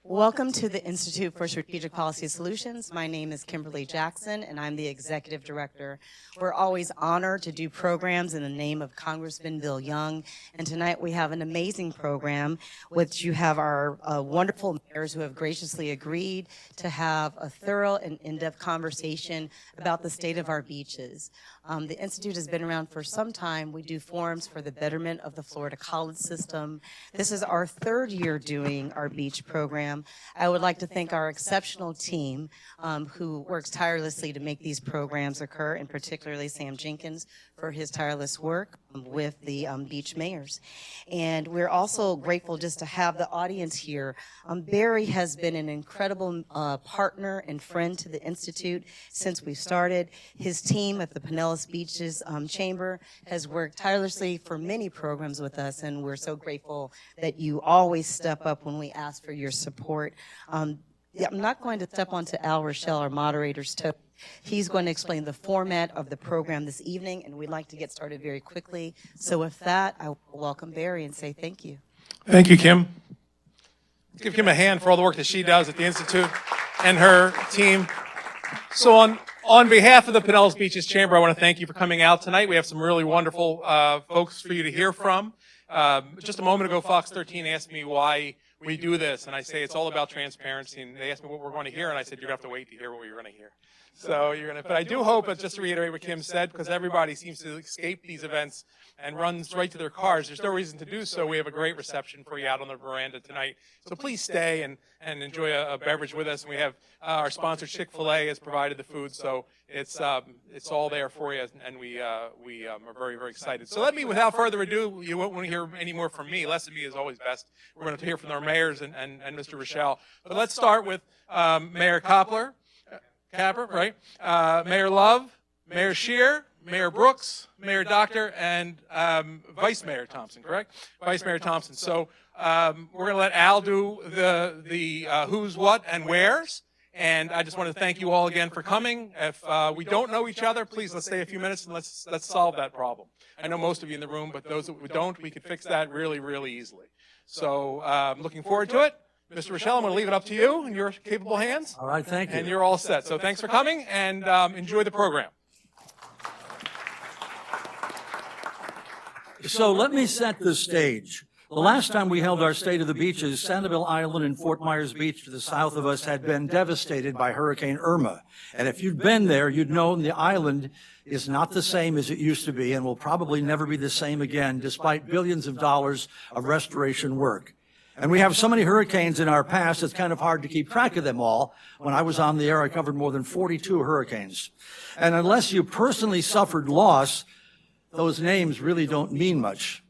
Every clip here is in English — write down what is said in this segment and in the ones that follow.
Welcome to the Institute for Strategic Policy Solutions. My name is Kimberly Jackson, and I'm the Executive Director. We're always honored to do programs in the name of Congressman Bill Young, and tonight we have an amazing program, which you have our wonderful mayors who have graciously agreed to have a thorough and in-depth conversation about the state of our beaches. The Institute has been around for some time. We do forums for the betterment of the Florida college system. This is our third year doing our beach program. I would like to thank our exceptional team who works tirelessly to make these programs occur, and particularly Sam Jenkins for his tireless work with the beach mayors. And we're also grateful just to have the audience here. Barry has been an incredible partner and friend to the Institute since we started. His team at the Pinellas Beaches Chamber has worked tirelessly for many programs with us, and we're so grateful that you always step up when we ask for your support. I'm not going to step onto Al Rochelle, our moderator's toe. He's going to explain the format of the program this evening, and we'd like to get started very quickly. So with that, I will welcome Barry and say thank you. Thank you, Kim. Let's give Kim a hand for all the work that she does at the Institute and her team. So on behalf of the Pinellas Beaches Chamber, I want to thank you for coming out tonight. We have some really wonderful folks for you to hear from. Just a moment ago, Fox 13 asked me why we do this, and I say it's all about transparency, and they asked me what we're going to hear, and I said you're going to have to wait to hear what you're going to hear. So but I do hope, just to reiterate what Kim said, because everybody seems to escape these events and runs right to their cars. There's no reason to do so. We have a great reception for you out on the veranda tonight. So please stay and enjoy a beverage with us. And we have our sponsor, Chick-fil-A, has provided the food, so it's all there for you, and we are very, very excited. So without further ado, you won't want to hear any more from me. Less of me is always best. We're going to hear from our mayors and Mr. Rochelle. But let's start with Mayor Capper, right? Mayor Love, Mayor Scheer, Mayor Brooks, Mayor Doctor, and Vice Mayor Thompson, correct? Vice Mayor Thompson. So we're going to let Al do the who's, what, and where's. And I just want to thank you all again for coming. If we don't know each other, please let's stay a few minutes and let's solve that problem. I know most of you in the room, but those that we don't, we could fix that really, really easily. So looking forward to it. Mr. Rochelle, I'm going to leave it up to you in your capable hands. All right, thank you. And you're all set. So thanks for coming, and enjoy the program. So let me set the stage. The last time we held our State of the Beaches, Sanibel Island and Fort Myers Beach to the south of us had been devastated by Hurricane Irma. And if you'd been there, you'd know the island is not the same as it used to be and will probably never be the same again, despite billions of dollars of restoration work. And we have so many hurricanes in our past, it's kind of hard to keep track of them all. When I was on the air, I covered more than 42 hurricanes. And unless you personally suffered loss, those names really don't mean much.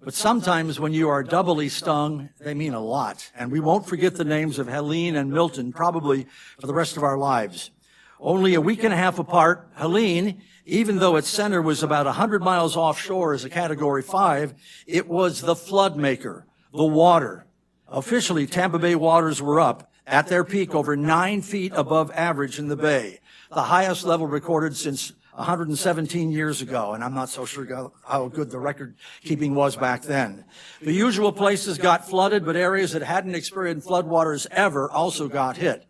But sometimes when you are doubly stung, they mean a lot. And we won't forget the names of Helene and Milton, probably for the rest of our lives. Only a week and a half apart, Helene, even though its center was about 100 miles offshore as a Category 5, it was the flood maker, the water. Officially, Tampa Bay waters were up at their peak over 9 feet above average in the bay, the highest level recorded since 117 years ago, and I'm not so sure how good the record keeping was back then. The usual places got flooded, but areas that hadn't experienced floodwaters ever also got hit.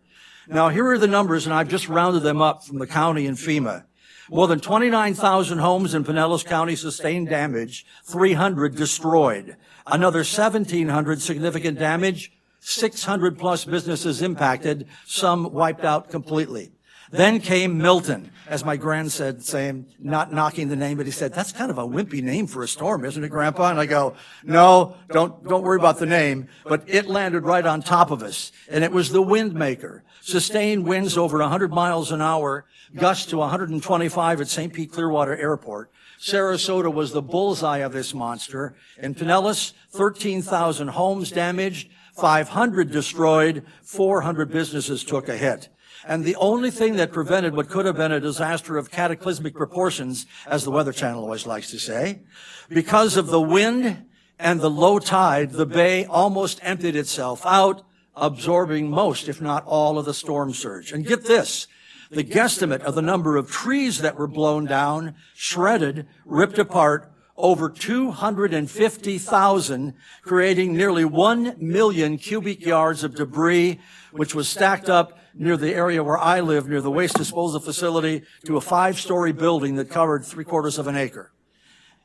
Now, here are the numbers, and I've just rounded them up from the county and FEMA. More than 29,000 homes in Pinellas County sustained damage, 300 destroyed. Another 1,700 significant damage, 600 plus businesses impacted, some wiped out completely. Then came Milton, as my grandson said, saying, not knocking the name, but he said, that's kind of a wimpy name for a storm, isn't it, Grandpa? And I go, no, don't worry about the name, but it landed right on top of us. And it was the wind maker. Sustained winds over 100 miles an hour, gusts to 125 at St. Pete Clearwater Airport. Sarasota was the bullseye of this monster. In Pinellas, 13,000 homes damaged, 500 destroyed, 400 businesses took a hit. And the only thing that prevented what could have been a disaster of cataclysmic proportions, as the Weather Channel always likes to say, because of the wind and the low tide, the bay almost emptied itself out, absorbing most, if not all, of the storm surge. And get this, the guesstimate of the number of trees that were blown down, shredded, ripped apart, over 250,000, creating nearly 1 million cubic yards of debris, which was stacked up near the area where I live, near the waste disposal facility, to a 5-story building that covered 3/4 of an acre.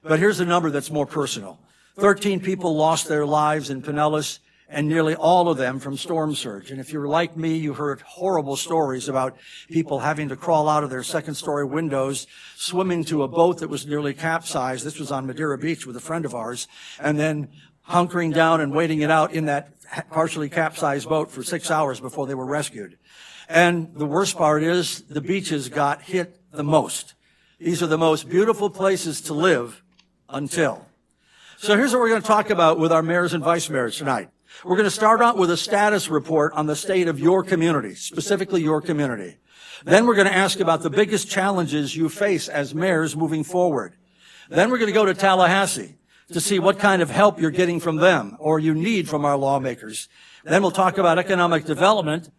But here's a number that's more personal. 13 people lost their lives in Pinellas, and nearly all of them from storm surge. And if you're like me, you heard horrible stories about people having to crawl out of their second-story windows, swimming to a boat that was nearly capsized. This was on Madeira Beach with a friend of ours, and then hunkering down and waiting it out in that partially capsized boat for 6 hours before they were rescued. And the worst part is the beaches got hit the most. These are the most beautiful places to live until. So here's what we're going to talk about with our mayors and vice mayors tonight. We're going to start out with a status report on the state of your community, specifically your community. Then we're going to ask about the biggest challenges you face as mayors moving forward. Then we're going to go to Tallahassee to see what kind of help you're getting from them or you need from our lawmakers. Then we'll talk about economic development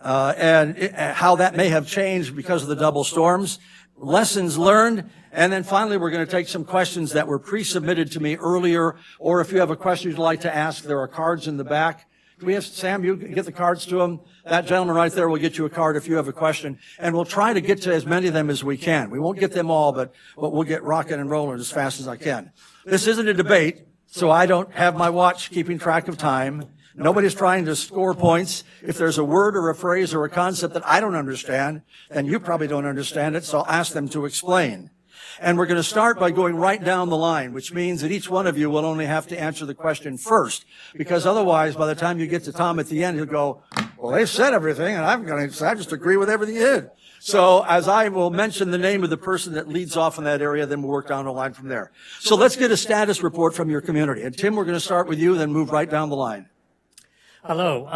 and how that may have changed because of the double storms, lessons learned, and then finally we're going to take some questions that were pre-submitted to me earlier, or if you have a question you'd like to ask, there are cards in the back. Do we have, Sam, you get the cards to them? That gentleman right there will get you a card if you have a question, and we'll try to get to as many of them as we can. We won't get them all, but we'll get rocking and rolling as fast as I can. This isn't a debate, so I don't have my watch keeping track of time. Nobody's trying to score points. If there's a word or a phrase or a concept that I don't understand, then you probably don't understand it, so I'll ask them to explain. And we're going to start by going right down the line, which means that each one of you will only have to answer the question first, because otherwise, by the time you get to Tom at the end, he'll go, well, they said everything, and I just agree with everything you did. So as I will mention the name of the person that leads off in that area, then we'll work down the line from there. So let's get a status report from your community. And Tim, we're going to start with you, then move right down the line. Hello.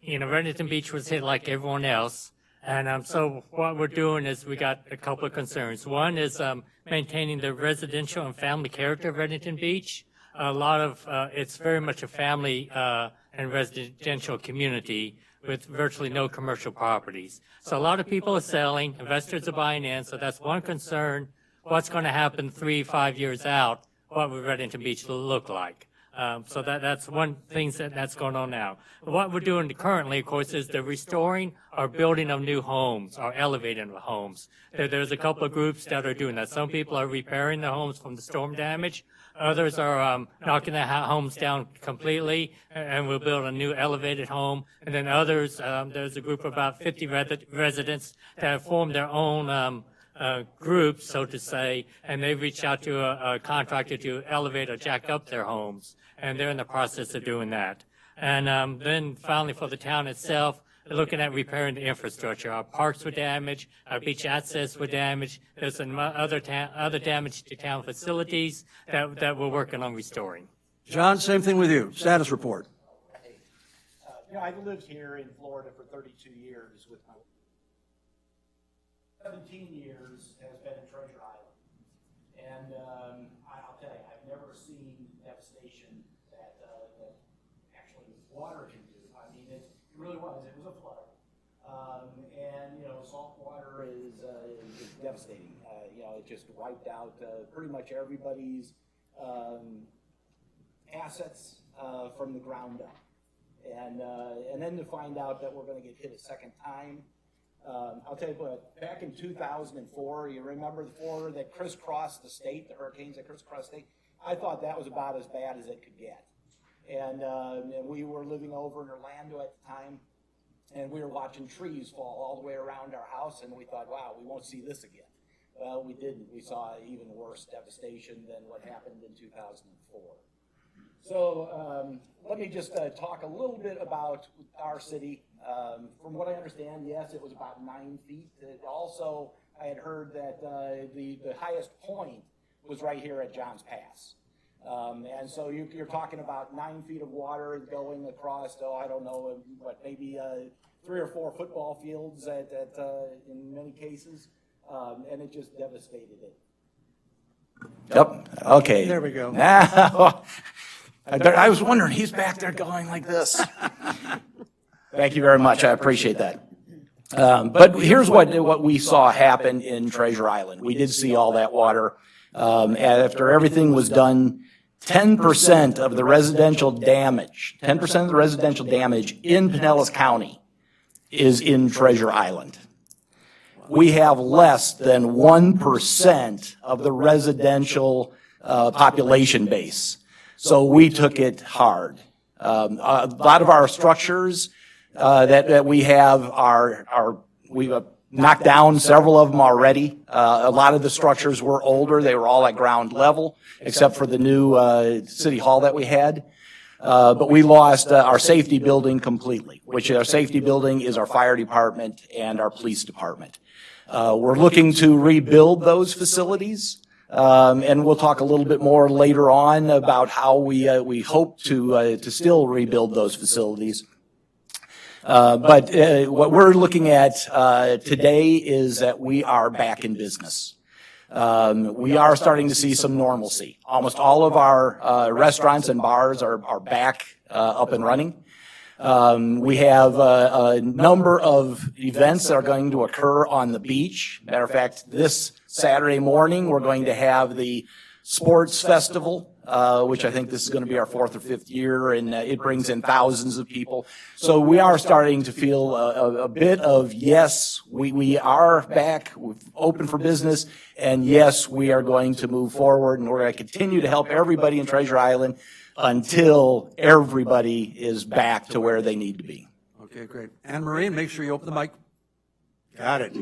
Reddington Beach was hit like everyone else. And so what we're doing is we got a couple of concerns. One is maintaining the residential and family character of Reddington Beach. A lot of it's very much a family and residential community with virtually no commercial properties. So a lot of people are selling, investors are buying in, so that's one concern. What's going to happen 3-5 years out? What would Reddington Beach look like? So that's one thing that's going on now. What we're doing currently, of course, is the restoring or building of new homes or elevating of homes. There's a couple of groups that are doing that. Some people are repairing the homes from the storm damage. Others are knocking the homes down completely, and we'll build a new elevated home. And then others, there's a group of about 50 residents that have formed their own group, so to say, and they've reached out to a contractor to elevate or jack up their homes, and they're in the process of doing that. And then finally for the town itself, they're looking at repairing the infrastructure. Our parks were damaged, our beach access were damaged, there's some other damage to town facilities that we're working on restoring. John, same thing with you. Status report. I've lived here in Florida for 32 years with my 17 years has been in Treasure Island. And I'll tell you, I've never seen devastation that actually water can do. I mean, it really was. It was a flood. Salt water is devastating. It just wiped out pretty much everybody's assets from the ground up. And then to find out that we're going to get hit a second time. I'll tell you what, back in 2004, you remember the four that crisscrossed the state, the hurricanes that crisscrossed the state? I thought that was about as bad as it could get. And we were living over in Orlando at the time, and we were watching trees fall all the way around our house, and we thought, wow, we won't see this again. Well, we didn't. We saw even worse devastation than what happened in 2004. So let me just talk a little bit about our city. From what I understand, yes, it was about 9 feet. Also, I had heard that the highest point was right here at Johns Pass. And so you're talking about 9 feet of water going across, maybe 3 or 4 football fields in many cases, and it just devastated it. Yep. Okay. There we go. I was wondering, he's back there going like this. Thank you very much. I appreciate that. But here's what we saw happen in Treasure Island. We did see all that water After everything was done, 10% of the residential damage, 10% of the residential damage in Pinellas County is in Treasure Island. We have less than 1% of the residential population base. So we took it hard. A lot of our structures that we have we've knocked down several of them already. A lot of the structures were older. They were all at ground level, except for the new city hall that we had. But we lost our safety building completely, which our safety building is our fire department and our police department. We're looking to rebuild those facilities. And we'll talk a little bit more later on about how we hope to still rebuild those facilities. But what we're looking at today is that we are back in business. We are starting to see some normalcy. Almost all of our restaurants and bars are back up and running. We have a number of events that are going to occur on the beach. Matter of fact, this Saturday morning, we're going to have the sports festival, which I think this is going to be our 4th or 5th year, and it brings in thousands of people. So we are starting to feel a bit of, yes, we are back, we're open for business, and yes, we are going to move forward, and we're going to continue to help everybody in Treasure Island until everybody is back to where they need to be. Okay, great. Anne Marie, make sure you open the mic. Got it.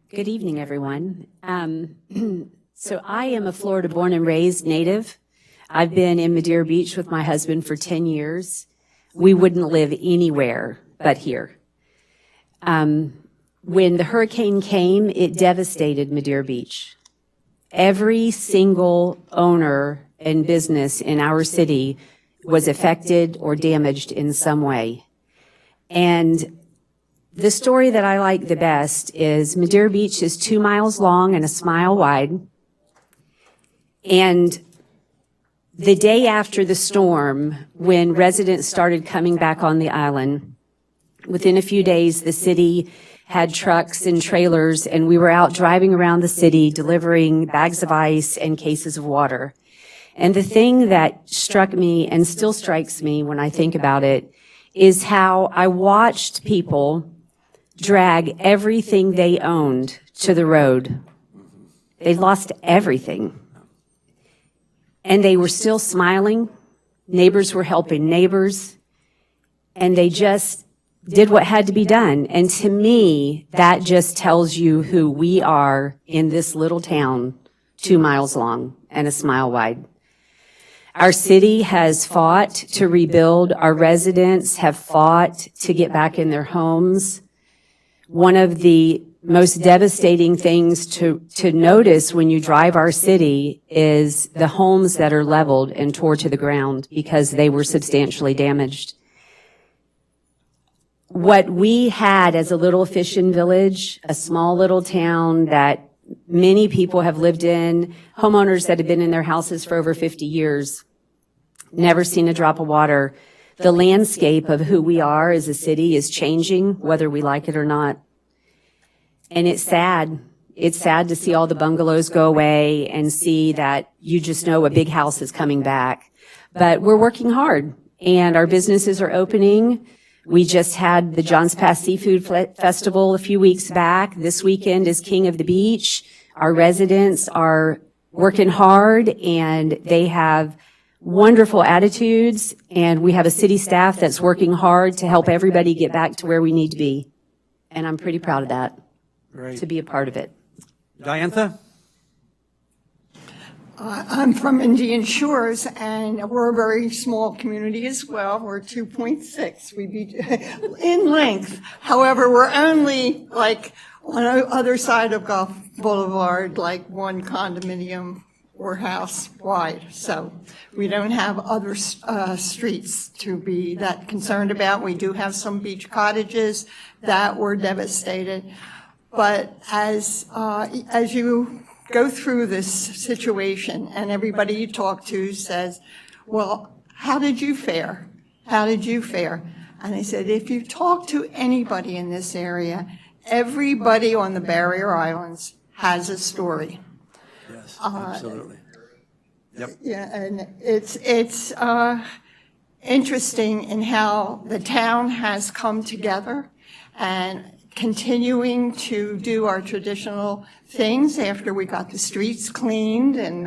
Good evening, everyone. So I am a Florida born and raised native. I've been in Madeira Beach with my husband for 10 years. We wouldn't live anywhere but here. When the hurricane came, it devastated Madeira Beach. Every single owner and business in our city was affected or damaged in some way. And the story that I like the best is Madeira Beach is 2 miles long and a mile wide. And the day after the storm, when residents started coming back on the island, within a few days, the city had trucks and trailers, and we were out driving around the city delivering bags of ice and cases of water. And the thing that struck me and still strikes me when I think about it is how I watched people drag everything they owned to the road. They lost everything. And they were still smiling. Neighbors were helping neighbors. And they just did what had to be done. And to me, that just tells you who we are in this little town, 2 miles long and a mile wide. Our city has fought to rebuild. Our residents have fought to get back in their homes. One of the most devastating things to notice when you drive our city is the homes that are leveled and tore to the ground because they were substantially damaged. What we had as a little fishing village, a small little town that many people have lived in, homeowners that have been in their houses for over 50 years, never seen a drop of water. The landscape of who we are as a city is changing, whether we like it or not. And it's sad. It's sad to see all the bungalows go away and see that you just know a big house is coming back. But we're working hard, and our businesses are opening. We just had the John's Pass Seafood Festival a few weeks back. This weekend is King of the Beach. Our residents are working hard, and they have wonderful attitudes, and we have a city staff that's working hard to help everybody get back to where we need to be. And I'm pretty proud of that. Great. To be a part of it. Diantha? I'm from Indian Shores, and we're a very small community as well. We're 2.6. We be in length. However, we're only like on the other side of Gulf Boulevard, like one condominium or house wide. So we don't have other streets to be that concerned about. We do have some beach cottages that were devastated. But as you go through this situation and everybody you talk to says, well, how did you fare? How did you fare? And I said, if you talk to anybody in this area, everybody on the barrier islands has a story. Yes, absolutely. Yep. Yeah, and it's interesting in how the town has come together and continuing to do our traditional things after we got the streets cleaned and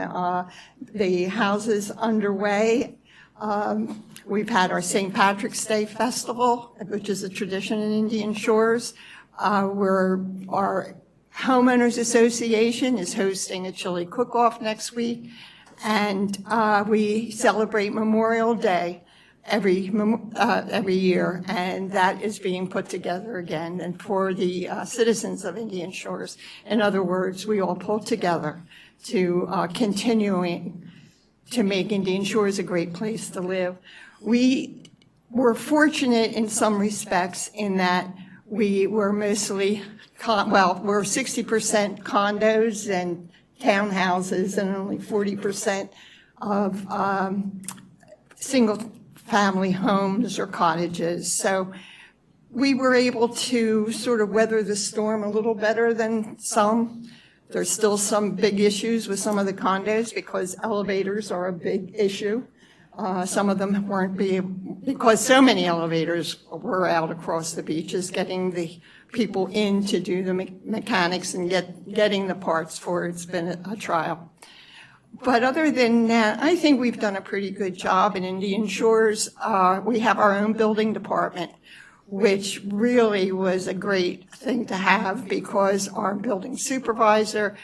the houses underway. We've had our St. Patrick's Day Festival, which is a tradition in Indian Shores, where our Homeowners Association is hosting a chili cook-off next week, and we celebrate Memorial Day every year, and that is being put together again, and for the citizens of Indian Shores. In other words, we all pull together to continuing to make Indian Shores a great place to live. We were fortunate in some respects in that we were mostly, we're 60% condos and townhouses and only 40% of single-family homes or cottages. So we were able to sort of weather the storm a little better than some. There's still some big issues with some of the condos because elevators are a big issue. Some of them weren't because so many elevators were out across the beaches, getting the people in to do the mechanics and getting the parts for it's been a trial. But other than that, I think we've done a pretty good job in Indian Shores. We have our own building department, which really was a great thing to have because our building supervisor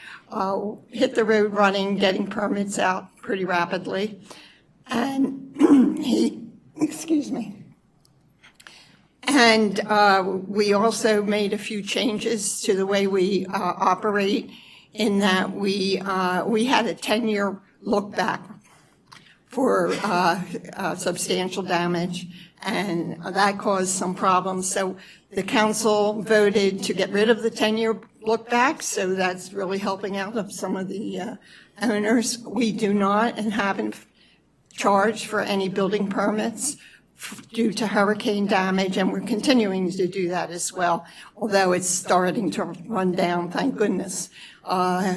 hit the road running, getting permits out pretty rapidly. And And we also made a few changes to the way we operate in that we had a 10-year look back for substantial damage, and that caused some problems. So the council voted to get rid of the 10-year look back, so that's really helping out of some of the owners. We do not and haven't charged for any building permits due to hurricane damage, and we're continuing to do that as well, although it's starting to run down, thank goodness.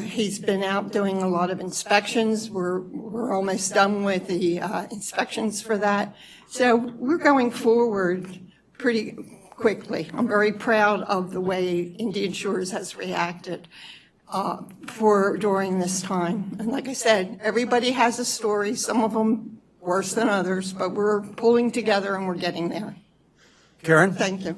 He's been out doing a lot of inspections. We're almost done with the inspections for that. So we're going forward pretty quickly. I'm very proud of the way Indian Shores has reacted during this time. And like I said, everybody has a story, some of them worse than others, but we're pulling together and we're getting there. Karen? Thank you.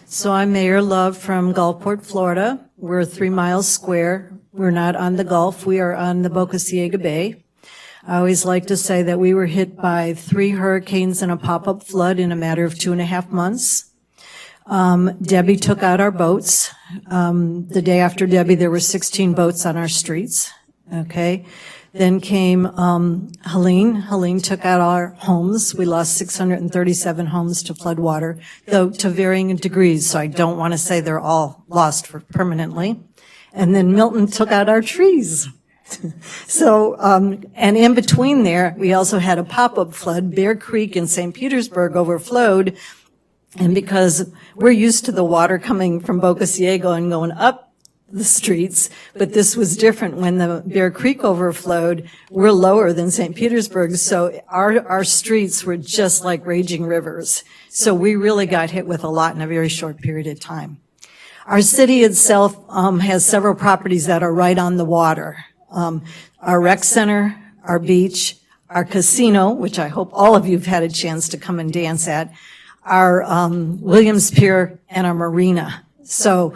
So I'm Mayor Love from Gulfport, Florida. We're 3 miles square. We're not on the Gulf. We are on the Boca Ciega Bay. I always like to say that we were hit by 3 hurricanes and a pop-up flood in a matter of 2.5 months. Debbie took out our boats. The day after Debbie, there were 16 boats on our streets. Okay. Then came Helene. Helene took out our homes. We lost 637 homes to flood water, though to varying degrees, so I don't want to say they're all lost permanently. And then Milton took out our trees. So, and in between there, we also had a pop-up flood. Bear Creek in St. Petersburg overflowed, and because we're used to the water coming from Boca Ciega and going up the streets, but this was different. When the Bear Creek overflowed, we're lower than St. Petersburg, so our streets were just like raging rivers. So we really got hit with a lot in a very short period of time. Our city itself has several properties that are right on the water. Our rec center, our beach, our casino, which I hope all of you have had a chance to come and dance at, our Williams Pier, and our marina. So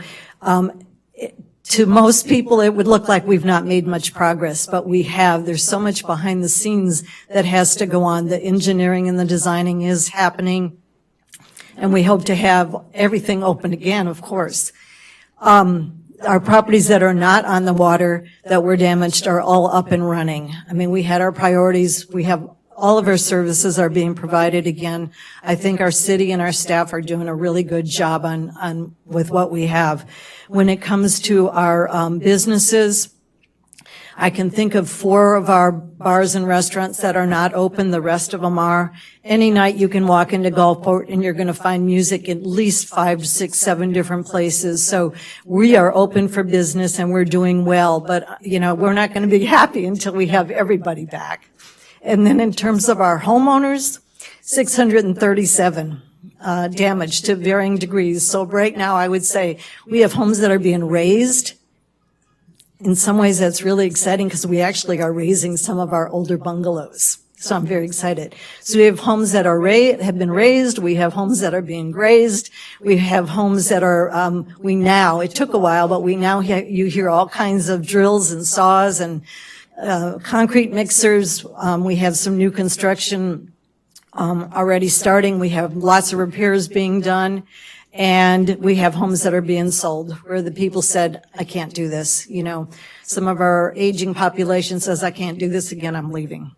to most people, it would look like we've not made much progress, but we have. There's so much behind the scenes that has to go on. The engineering and the designing is happening, and we hope to have everything open again, of course. Our properties that are not on the water that were damaged are all up and running. I mean, we had our priorities. We have all of our services are being provided again. I think our city and our staff are doing a really good job with what we have. When it comes to our businesses, I can think of 4 of our bars and restaurants that are not open. The rest of them are. Any night you can walk into Gulfport and you're going to find music at least 5, 6, 7 different places. So we are open for business and we're doing well. But, we're not going to be happy until we have everybody back. And then in terms of our homeowners, 637 damaged to varying degrees. So right now I would say we have homes that are being razed. In some ways that's really exciting because we actually are raising some of our older bungalows. So I'm very excited. So we have homes that are have been raised. We have homes that are being grazed. We have homes that are, it took a while, but you hear all kinds of drills and saws and concrete mixers. We have some new construction already starting. We have lots of repairs being done. And we have homes that are being sold where the people said, I can't do this. Some of our aging population says, I can't do this again, I'm leaving.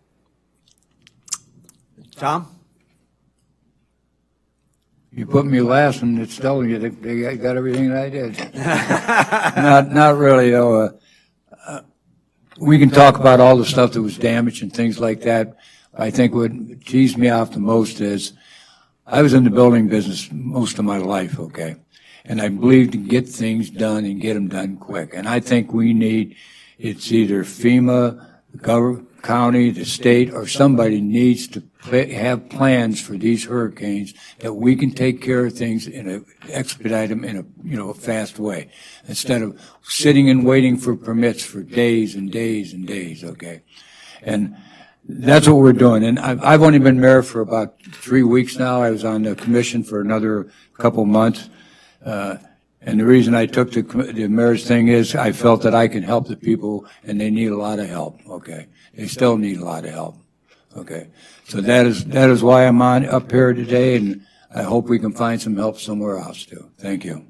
Tom? You put me last, and it's telling you that they got everything that I did. Not really, though. We can talk about all the stuff that was damaged and things like that. I think what teased me off the most is I was in the building business most of my life, okay? And I believe to get things done and get them done quick. And I think it's either FEMA, the county, the state, or somebody needs to have plans for these hurricanes that we can take care of things expedite them in a fast way, instead of sitting and waiting for permits for days and days and days, okay? And that's what we're doing. And I've only been mayor for about 3 weeks now. I was on the commission for another couple months. And the reason I took the mayor's thing is I felt that I could help the people, and they need a lot of help, okay? They still need a lot of help, okay? So that is why I'm up here today, and I hope we can find some help somewhere else too. Thank you.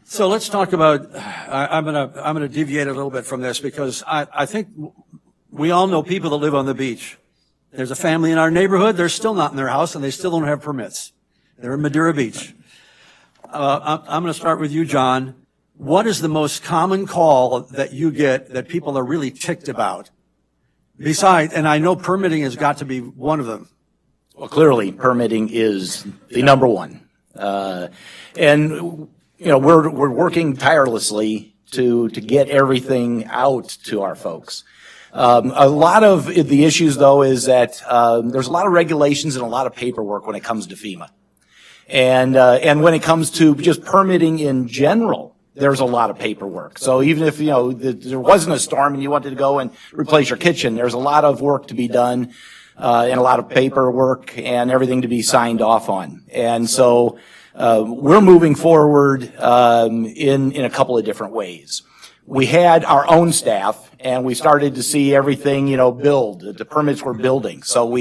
So let's talk about, I'm gonna deviate a little bit from this because I think we all know people that live on the beach. There's a family in our neighborhood, they're still not in their house and they still don't have permits. They're in Madeira Beach. I'm going to start with you, John. What is the most common call that you get that people are really ticked about? Besides, and I know permitting has got to be one of them. Well, clearly permitting is the number one. And we're working tirelessly to get everything out to our folks. A lot of the issues, though, is that there's a lot of regulations and a lot of paperwork when it comes to FEMA. And when it comes to just permitting in general, there's a lot of paperwork. So even if, there wasn't a storm and you wanted to go and replace your kitchen, there's a lot of work to be done, and a lot of paperwork and everything to be signed off on. And so, we're moving forward, in a couple of different ways. We had our own staff and we started to see everything, build. The permits were building. So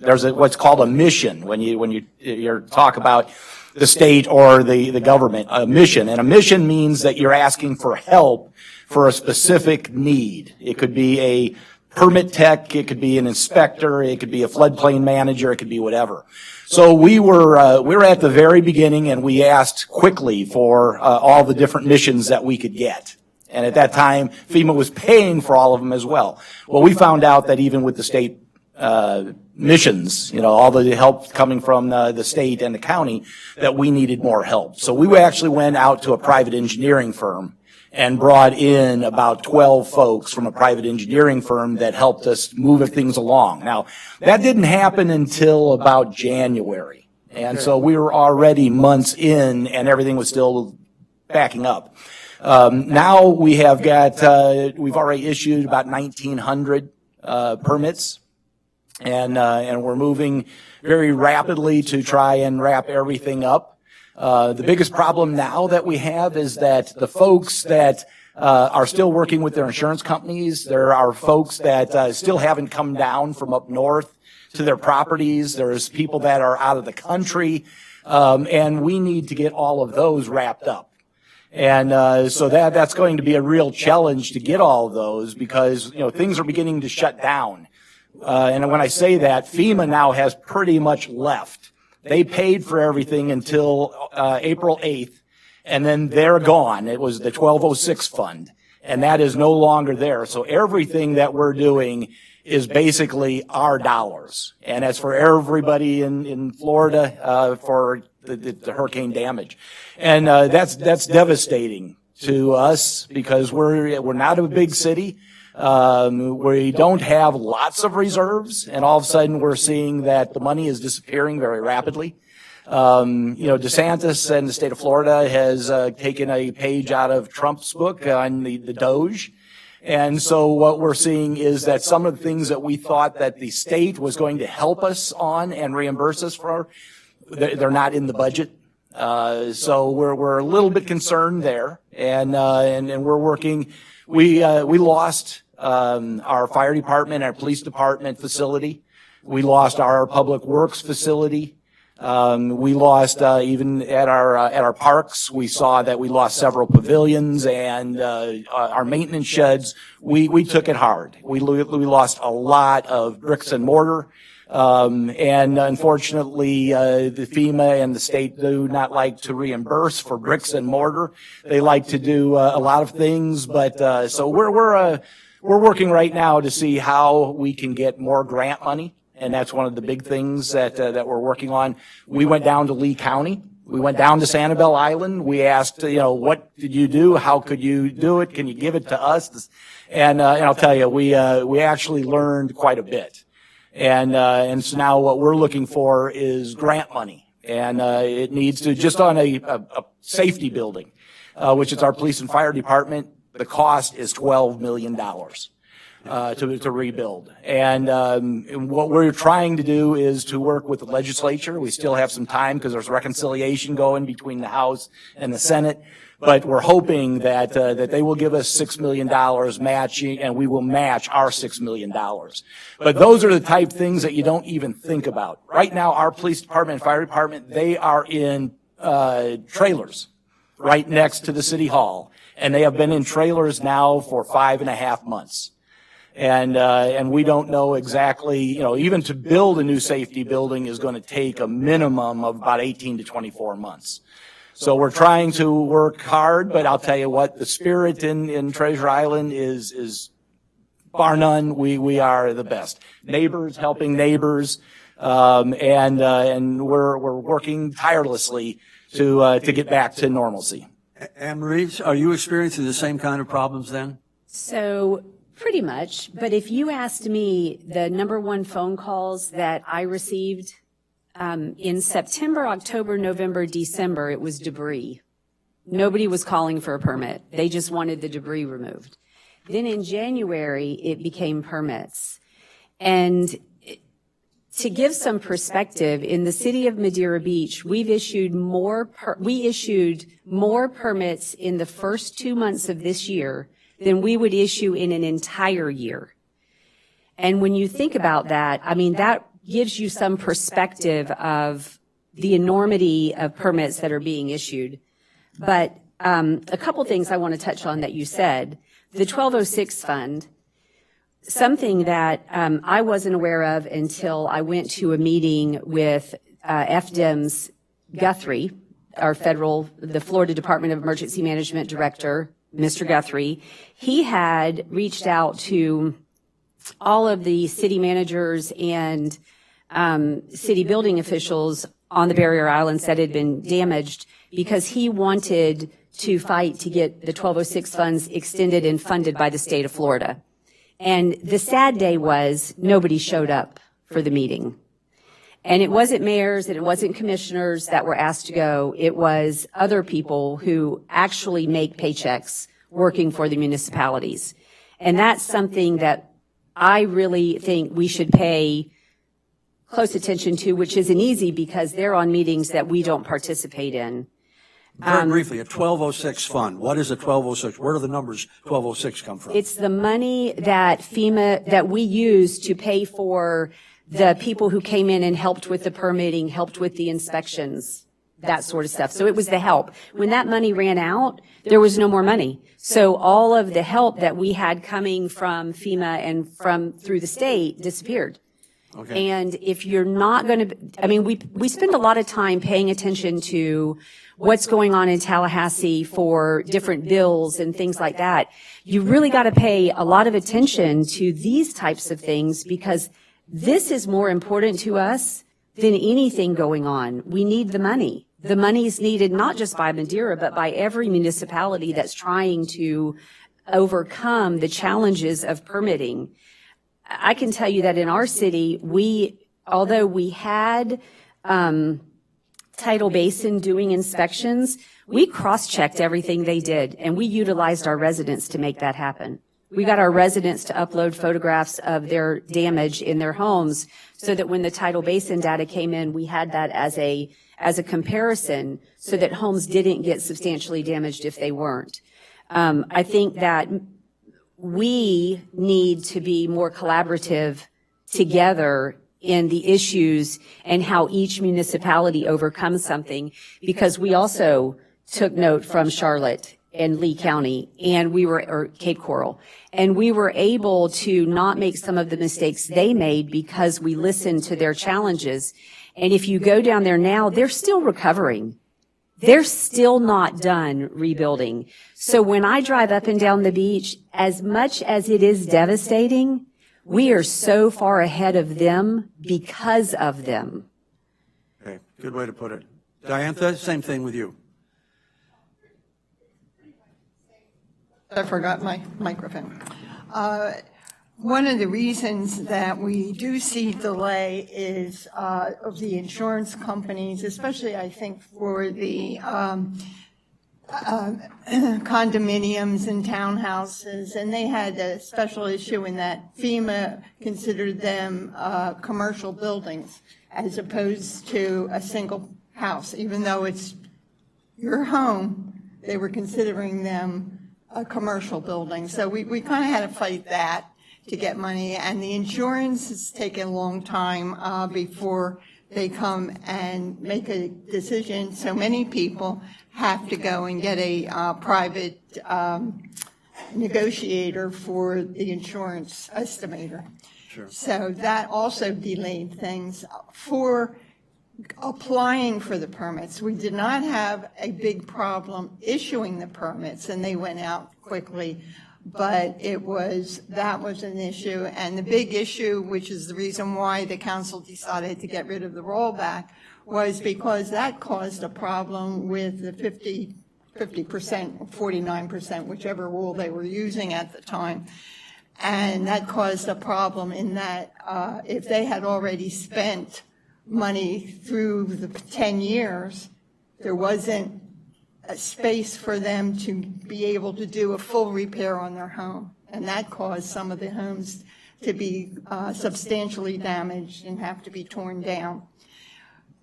there's what's called a mission when you talk about the state or the government, a mission. And a mission means that you're asking for help for a specific need. It could be a permit tech, it could be an inspector, it could be a floodplain manager, it could be whatever. So we were at the very beginning and we asked quickly for all the different missions that we could get. And at that time, FEMA was paying for all of them as well. Well, we found out that even with the state missions, all the help coming from the state and the county, that we needed more help. So we actually went out to a private engineering firm and brought in about 12 folks from a private engineering firm that helped us move things along. Now, that didn't happen until about January. And so we were already months in and everything was still backing up. Now we have we've already issued about 1,900 permits, and we're moving very rapidly to try and wrap everything up. The biggest problem now that we have is that the folks that are still working with their insurance companies, there are folks that still haven't come down from up north to their properties. There's people that are out of the country, and we need to get all of those wrapped up. And so that's going to be a real challenge to get all of those because, things are beginning to shut down. And when I say that, FEMA now has pretty much left. They paid for everything until April 8th, and then they're gone. It was the 1206 fund. And that is no longer there. So everything that we're doing is basically our dollars. And that's for everybody in Florida, for the hurricane damage. And, that's devastating to us because we're not a big city. We don't have lots of reserves, and all of a sudden we're seeing that the money is disappearing very rapidly. DeSantis and the state of Florida has taken a page out of Trump's book on the Doge. And so what we're seeing is that some of the things that we thought that the state was going to help us on and reimburse us for, they're not in the budget. So we're a little bit concerned there, and we're working. We lost our fire department, our police department facility. We lost our public works facility. We lost even at our parks. We saw that we lost several pavilions and our maintenance sheds. We took it hard. We lost a lot of bricks and mortar. And unfortunately, the FEMA and the state do not like to reimburse for bricks and mortar. They like to do a lot of things, but so we're working right now to see how we can get more grant money, and that's one of the big things that we're working on. We went down to Lee County. We went down to Sanibel Island. We asked, what did you do? How could you do it? Can you give it to us? And I'll tell you, we actually learned quite a bit. And so now what we're looking for is grant money. And it needs to, just on a safety building, which is our police and fire department, the cost is $12 million to rebuild. And what we're trying to do is to work with the legislature. We still have some time because there's reconciliation going between the House and the Senate. But we're hoping that they will give us $6 million matching, and we will match our $6 million. But those are the type things that you don't even think about. Right now, our police department and fire department, they are in trailers right next to the city hall, and they have been in trailers now for 5.5 months. And we don't know exactly, even to build a new safety building is going to take a minimum of about 18 to 24 months. So we're trying to work hard, but I'll tell you what, the spirit in Treasure Island is bar none. We are the best. Neighbors helping neighbors, and we're working tirelessly to get back to normalcy. Anne Marie, are you experiencing the same kind of problems then? So pretty much, but if you asked me the number one phone calls that I received in September, October, November, December, it was debris. Nobody was calling for a permit. They just wanted the debris removed. Then in January, it became permits. And to give some perspective, in the city of Madeira Beach, we issued more permits in the first 2 months of this year than we would issue in an entire year. And when you think about that, that gives you some perspective of the enormity of permits that are being issued. But a couple things I want to touch on that you said. The 1206 fund, something that I wasn't aware of until I went to a meeting with FDEM's Guthrie, the Florida Department of Emergency Management Director, Mr. Guthrie. He had reached out to all of the city managers and city building officials on the barrier islands that had been damaged because he wanted to fight to get the 1206 funds extended and funded by the state of Florida. And the sad day was nobody showed up for the meeting. And it wasn't mayors and it wasn't commissioners that were asked to go. It was other people who actually make paychecks working for the municipalities. And that's something that I really think we should pay close attention to, which isn't easy because they're on meetings that we don't participate in. Very briefly, a 1206 fund. What is a 1206? Where do the numbers 1206 come from? It's the money that that we use to pay for the people who came in and helped with the permitting, helped with the inspections, that sort of stuff. So it was the help. When that money ran out, there was no more money. So all of the help that we had coming from FEMA and through the state disappeared. Okay. And if you're not going to, I mean, we spend a lot of time paying attention to what's going on in Tallahassee for different bills and things like that. You really got to pay a lot of attention to these types of things because this is more important to us than anything going on. We need the money. The money is needed not just by Madeira, but by every municipality that's trying to overcome the challenges of permitting. I can tell you that in our city, although we had Tidal Basin doing inspections, we cross-checked everything they did, and we utilized our residents to make that happen. We got our residents to upload photographs of their damage in their homes so that when the Tidal Basin data came in, we had that as a comparison so that homes didn't get substantially damaged if they weren't. I think that we need to be more collaborative together in the issues and how each municipality overcomes something, because we also took note from Charlotte and Lee County, and or Cape Coral, and we were able to not make some of the mistakes they made because we listened to their challenges. And if you go down there now, they're still recovering. They're still not done rebuilding. So when I drive up and down the beach, as much as it is devastating, we are so far ahead of them because of them. Okay, good way to put it. Diantha, same thing with you. I forgot my microphone. One of the reasons that we do see delay is of the insurance companies, especially I think for the condominiums and townhouses, and they had a special issue in that FEMA considered them commercial buildings as opposed to a single house. Even though it's your home, they were considering them a commercial building. So we kind of had to fight that to get money, and the insurance has taken a long time before they come and make a decision. So many people have to go and get a private negotiator for the insurance estimator. Sure. So that also delayed things. For applying for the permits, we did not have a big problem issuing the permits, and they went out quickly. But that was an issue. And the big issue, which is the reason why the council decided to get rid of the rollback, was because that caused a problem with the 50%, 49%, whichever rule they were using at the time. And that caused a problem in that if they had already spent money through the 10 years, there wasn't a space for them to be able to do a full repair on their home. And that caused some of the homes to be substantially damaged and have to be torn down.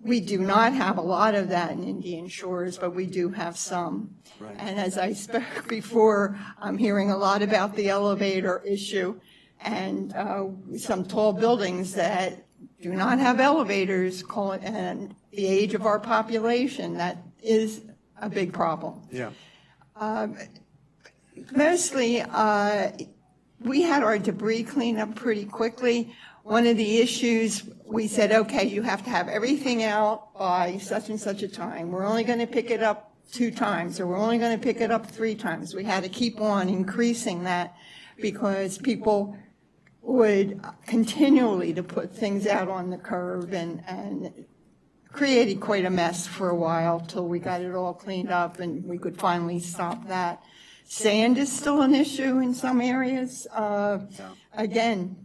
We do not have a lot of that in Indian Shores, but we do have some. Right. And as I spoke before, I'm hearing a lot about the elevator issue and some tall buildings that do not have elevators, and the age of our population, that is a big problem. Yeah. Mostly, we had our debris cleaned up pretty quickly. One of the issues, we said, okay, you have to have everything out by such and such a time. We're only going to pick it up 2 times, or we're only going to pick it up 3 times. We had to keep on increasing that because people would continually to put things out on the curb and created quite a mess for a while till we got it all cleaned up and we could finally stop that. Sand is still an issue in some areas. Again,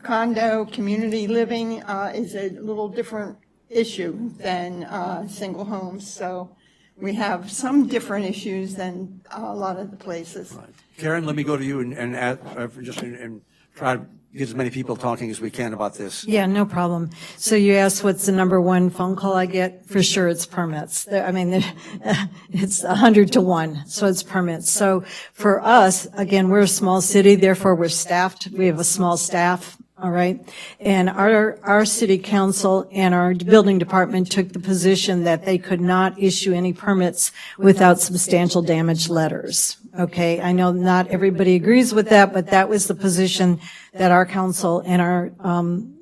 condo, community living is a little different issue than single homes. So we have some different issues than a lot of the places. Right. Karen, let me go to you and add, and try to get as many people talking as we can about this. Yeah, no problem. So you asked what's the number one phone call I get? For sure, it's permits. I mean, it's 100 to 1, so it's permits. So for us, again, we're a small city, therefore we're staffed. We have a small staff, all right? And our city council and our building department took the position that they could not issue any permits without substantial damage letters. Okay, I know not everybody agrees with that, but that was the position that our council and our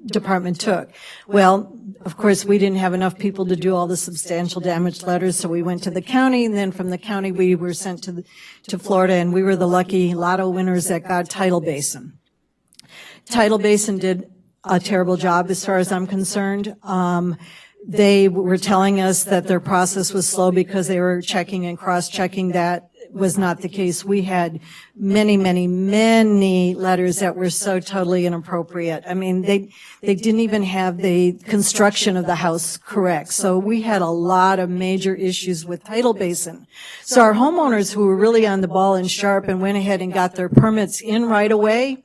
department took. Well, of course, we didn't have enough people to do all the substantial damage letters, so we went to the county, and then from the county, we were sent to Florida, and we were the lucky lotto winners that got Tidal Basin. Tidal Basin did a terrible job as far as I'm concerned. They were telling us that their process was slow because they were checking and cross-checking. That was not the case. We had many, many, many letters that were so totally inappropriate. I mean, they didn't even have the construction of the house correct. So we had a lot of major issues with Tidal Basin. So our homeowners who were really on the ball and sharp and went ahead and got their permits in right away,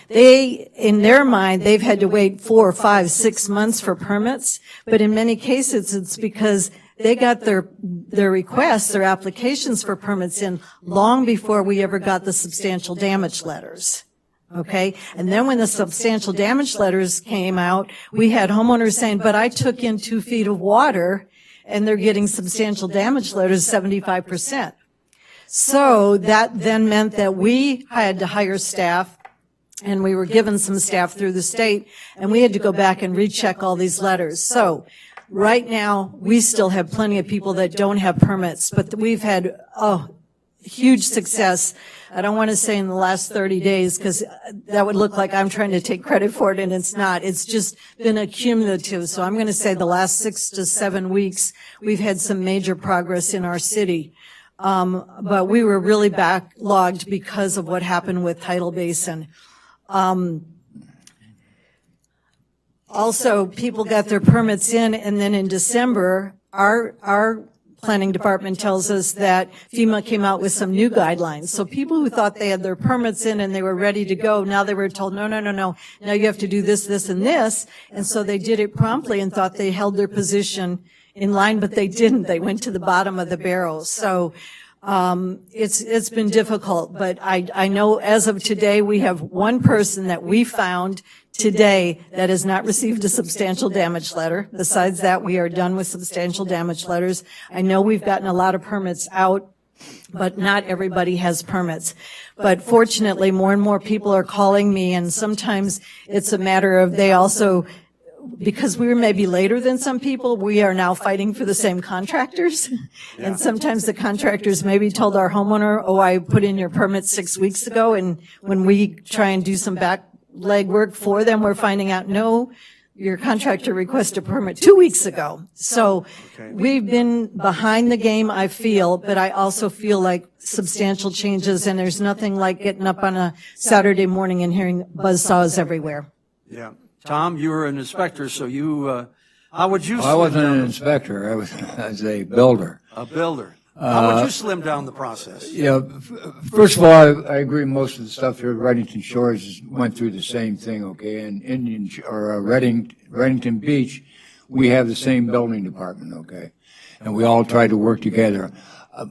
in their mind, they've had to wait 4, 5, 6 months for permits, but in many cases, it's because they got their requests, their applications for permits in long before we ever got the substantial damage letters. Okay? And then when the substantial damage letters came out, we had homeowners saying, but I took in 2 feet of water, and they're getting substantial damage letters 75%. So that then meant that we had to hire staff, and we were given some staff through the state, and we had to go back and recheck all these letters. So right now, we still have plenty of people that don't have permits, but we've had, huge success. I don't want to say in the last 30 days, because that would look like I'm trying to take credit for it, and it's not. It's just been accumulative. So I'm going to say the last 6 to 7 weeks, we've had some major progress in our city. But we were really backlogged because of what happened with Tidal Basin. Also, people got their permits in, and then in December, our planning department tells us that FEMA came out with some new guidelines. So people who thought they had their permits in and they were ready to go, now they were told, no, now you have to do this, this, and this. And so they did it promptly and thought they held their position in line, but they didn't. They went to the bottom of the barrel. So it's been difficult, but I know as of today, we have one person that we found today that has not received a substantial damage letter. Besides that, we are done with substantial damage letters. I know we've gotten a lot of permits out, but not everybody has permits. But fortunately, more and more people are calling me, and sometimes it's a matter of they also, because we were maybe later than some people, we are now fighting for the same contractors. Yeah. And sometimes the contractors maybe told our homeowner, oh, I put in your permit 6 weeks ago, and when we try and do some back leg work for them, we're finding out, no, your contractor requested a permit 2 weeks ago. So we've been behind the game, I feel, but I also feel like substantial changes, and there's nothing like getting up on a Saturday morning and hearing buzzsaws everywhere. Yeah. Tom, you were an inspector, so you, how would you? I wasn't an inspector. I was a builder. A builder. How would you slim down the process? Yeah, first of all, I agree most of the stuff here at Reddington Shores went through the same thing, okay? And Reddington Beach, we have the same building department, okay? And we all try to work together.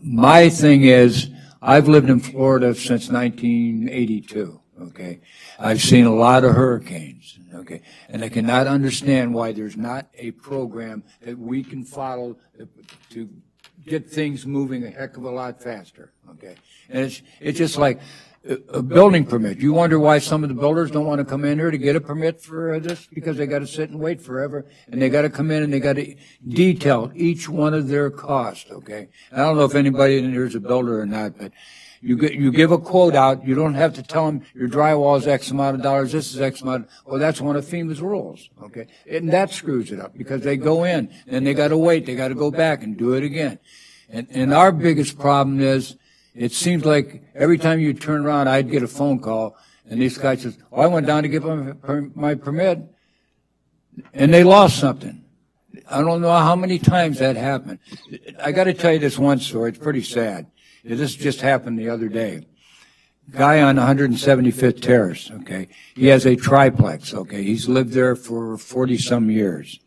My thing is, I've lived in Florida since 1982, okay? I've seen a lot of hurricanes, okay? And I cannot understand why there's not a program that we can follow to get things moving a heck of a lot faster, okay? And it's just like a building permit. You wonder why some of the builders don't want to come in here to get a permit for this? Because they got to sit and wait forever, and they got to come in and they got to detail each one of their costs, okay? I don't know if anybody in here is a builder or not, but you give a quote out. You don't have to tell them your drywall is X amount of dollars, this is X amount. Well, that's one of FEMA's rules, okay? And that screws it up because they go in and they got to wait. They got to go back and do it again. And our biggest problem is it seems like every time you turn around, I'd get a phone call and this guy says, oh, I went down to get my permit and they lost something. I don't know how many times that happened. I got to tell you this one story. It's pretty sad. This just happened the other day. Guy on 175th Terrace, okay? He has a triplex, okay? He's lived there for 40-some years.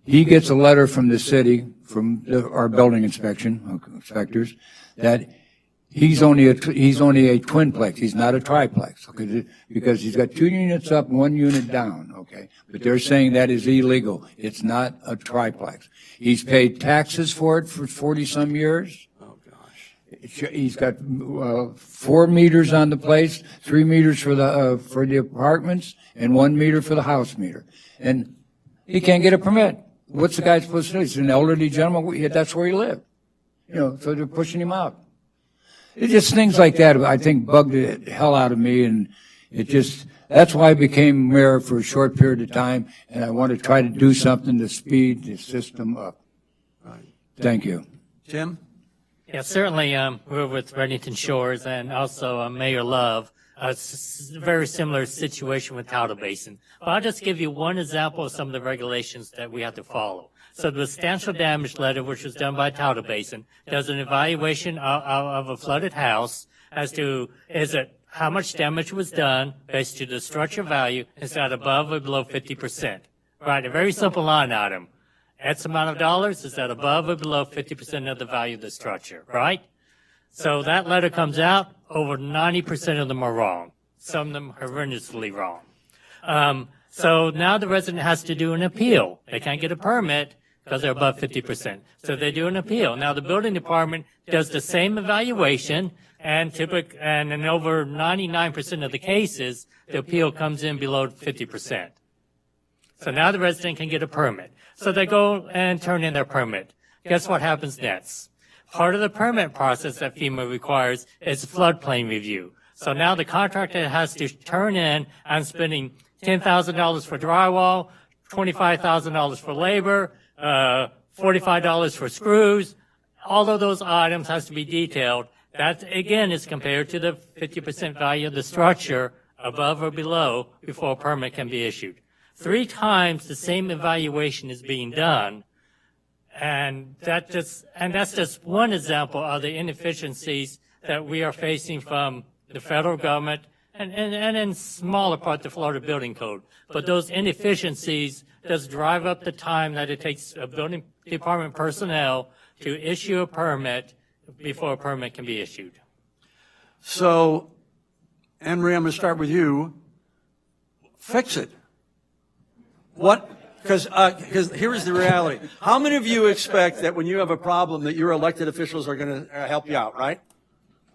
He gets a letter from the city, from our building inspectors, that he's only a twinplex. He's not a triplex, okay? Because he's got 2 units up, 1 unit down, okay? But they're saying that is illegal. It's not a triplex. He's paid taxes for it for 40-some years. He's got 4 meters on the place, 3 meters for the apartments, and 1 meter for the house meter. And he can't get a permit. What's the guy supposed to do? He's an elderly gentleman. That's where he lived. So they're pushing him out. It's just things like that, I think, bugged the hell out of me, and that's why I became mayor for a short period of time, and I want to try to do something to speed the system up. Thank you. Jim? Yeah, certainly, we're with Reddington Shores and also Mayor Love. Very similar situation with Tidal Basin. But I'll just give you one example of some of the regulations that we have to follow. So the substantial damage letter, which was done by Tidal Basin, does an evaluation of a flooded house as to how much damage was done based to the structure value. Is that above or below 50%? Right, a very simple line item. X amount of dollars, is that above or below 50% of the value of the structure, right? So that letter comes out, over 90% of them are wrong. Some of them horrendously wrong. So now the resident has to do an appeal. They can't get a permit because they're above 50%. So they do an appeal. Now the building department does the same evaluation, and in over 99% of the cases, the appeal comes in below 50%. So now the resident can get a permit. So they go and turn in their permit. Guess what happens next? Part of the permit process that FEMA requires is floodplain review. So now the contractor has to turn in and spending $10,000 for drywall, $25,000 for labor, $45 for screws. All of those items has to be detailed. That, again, is compared to the 50% value of the structure above or below before a permit can be issued. 3 times the same evaluation is being done. And that's just one example of the inefficiencies that we are facing from the federal government and in smaller part the Florida Building Code. But those inefficiencies just drive up the time that it takes a building department personnel to issue a permit before a permit can be issued. So, Anne Marie, I'm going to start with you. Fix it. What? Because here's the reality. How many of you expect that when you have a problem that your elected officials are going to help you out, right?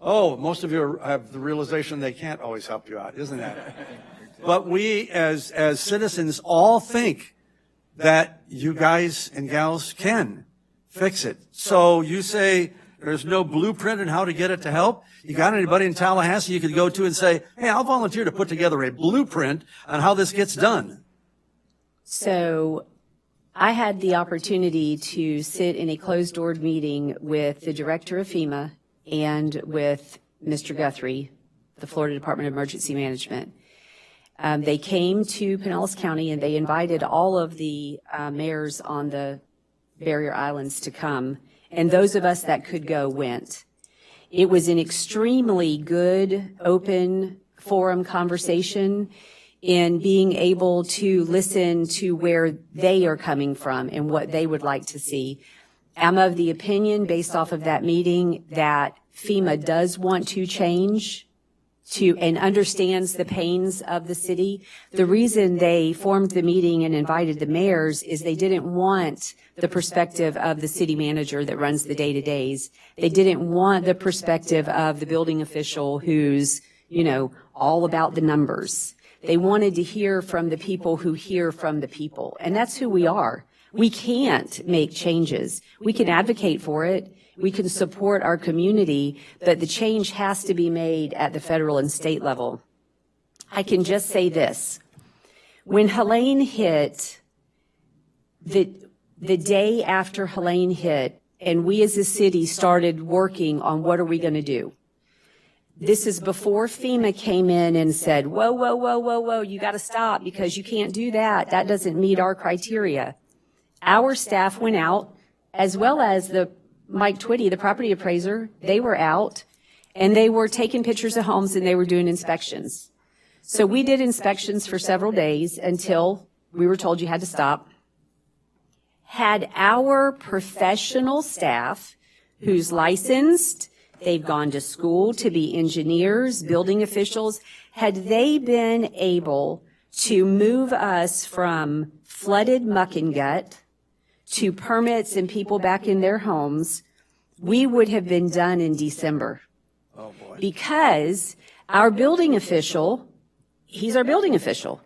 Oh, most of you have the realization they can't always help you out, isn't that? But we as citizens all think that you guys and gals can fix it. So you say there's no blueprint on how to get it to help? You got anybody in Tallahassee you could go to and say, hey, I'll volunteer to put together a blueprint on how this gets done? So I had the opportunity to sit in a closed-door meeting with the director of FEMA and with Mr. Guthrie, the Florida Department of Emergency Management. They came to Pinellas County and they invited all of the mayors on the barrier islands to come, and those of us that could go went. It was an extremely good, open forum conversation in being able to listen to where they are coming from and what they would like to see. I'm of the opinion, based off of that meeting, that FEMA does want to change and understands the pains of the city. The reason they formed the meeting and invited the mayors is they didn't want the perspective of the city manager that runs the day-to-days. They didn't want the perspective of the building official who's, all about the numbers. They wanted to hear from the people who hear from the people, and that's who we are. We can't make changes. We can advocate for it. We can support our community, but the change has to be made at the federal and state level. I can just say this. When Helene hit, the day after Helene hit, and we as a city started working on what are we going to do. This is before FEMA came in and said, whoa, whoa, whoa, whoa, whoa, you got to stop because you can't do that. That doesn't meet our criteria. Our staff went out, as well as Mike Twitty, the property appraiser. They were out, and they were taking pictures of homes, and they were doing inspections. So we did inspections for several days until we were told you had to stop. Had our professional staff who's licensed, they've gone to school to be engineers, building officials, had they been able to move us from flooded muck and gut to permits and people back in their homes, we would have been done in December. Oh, boy. Because our building official, he's our building official.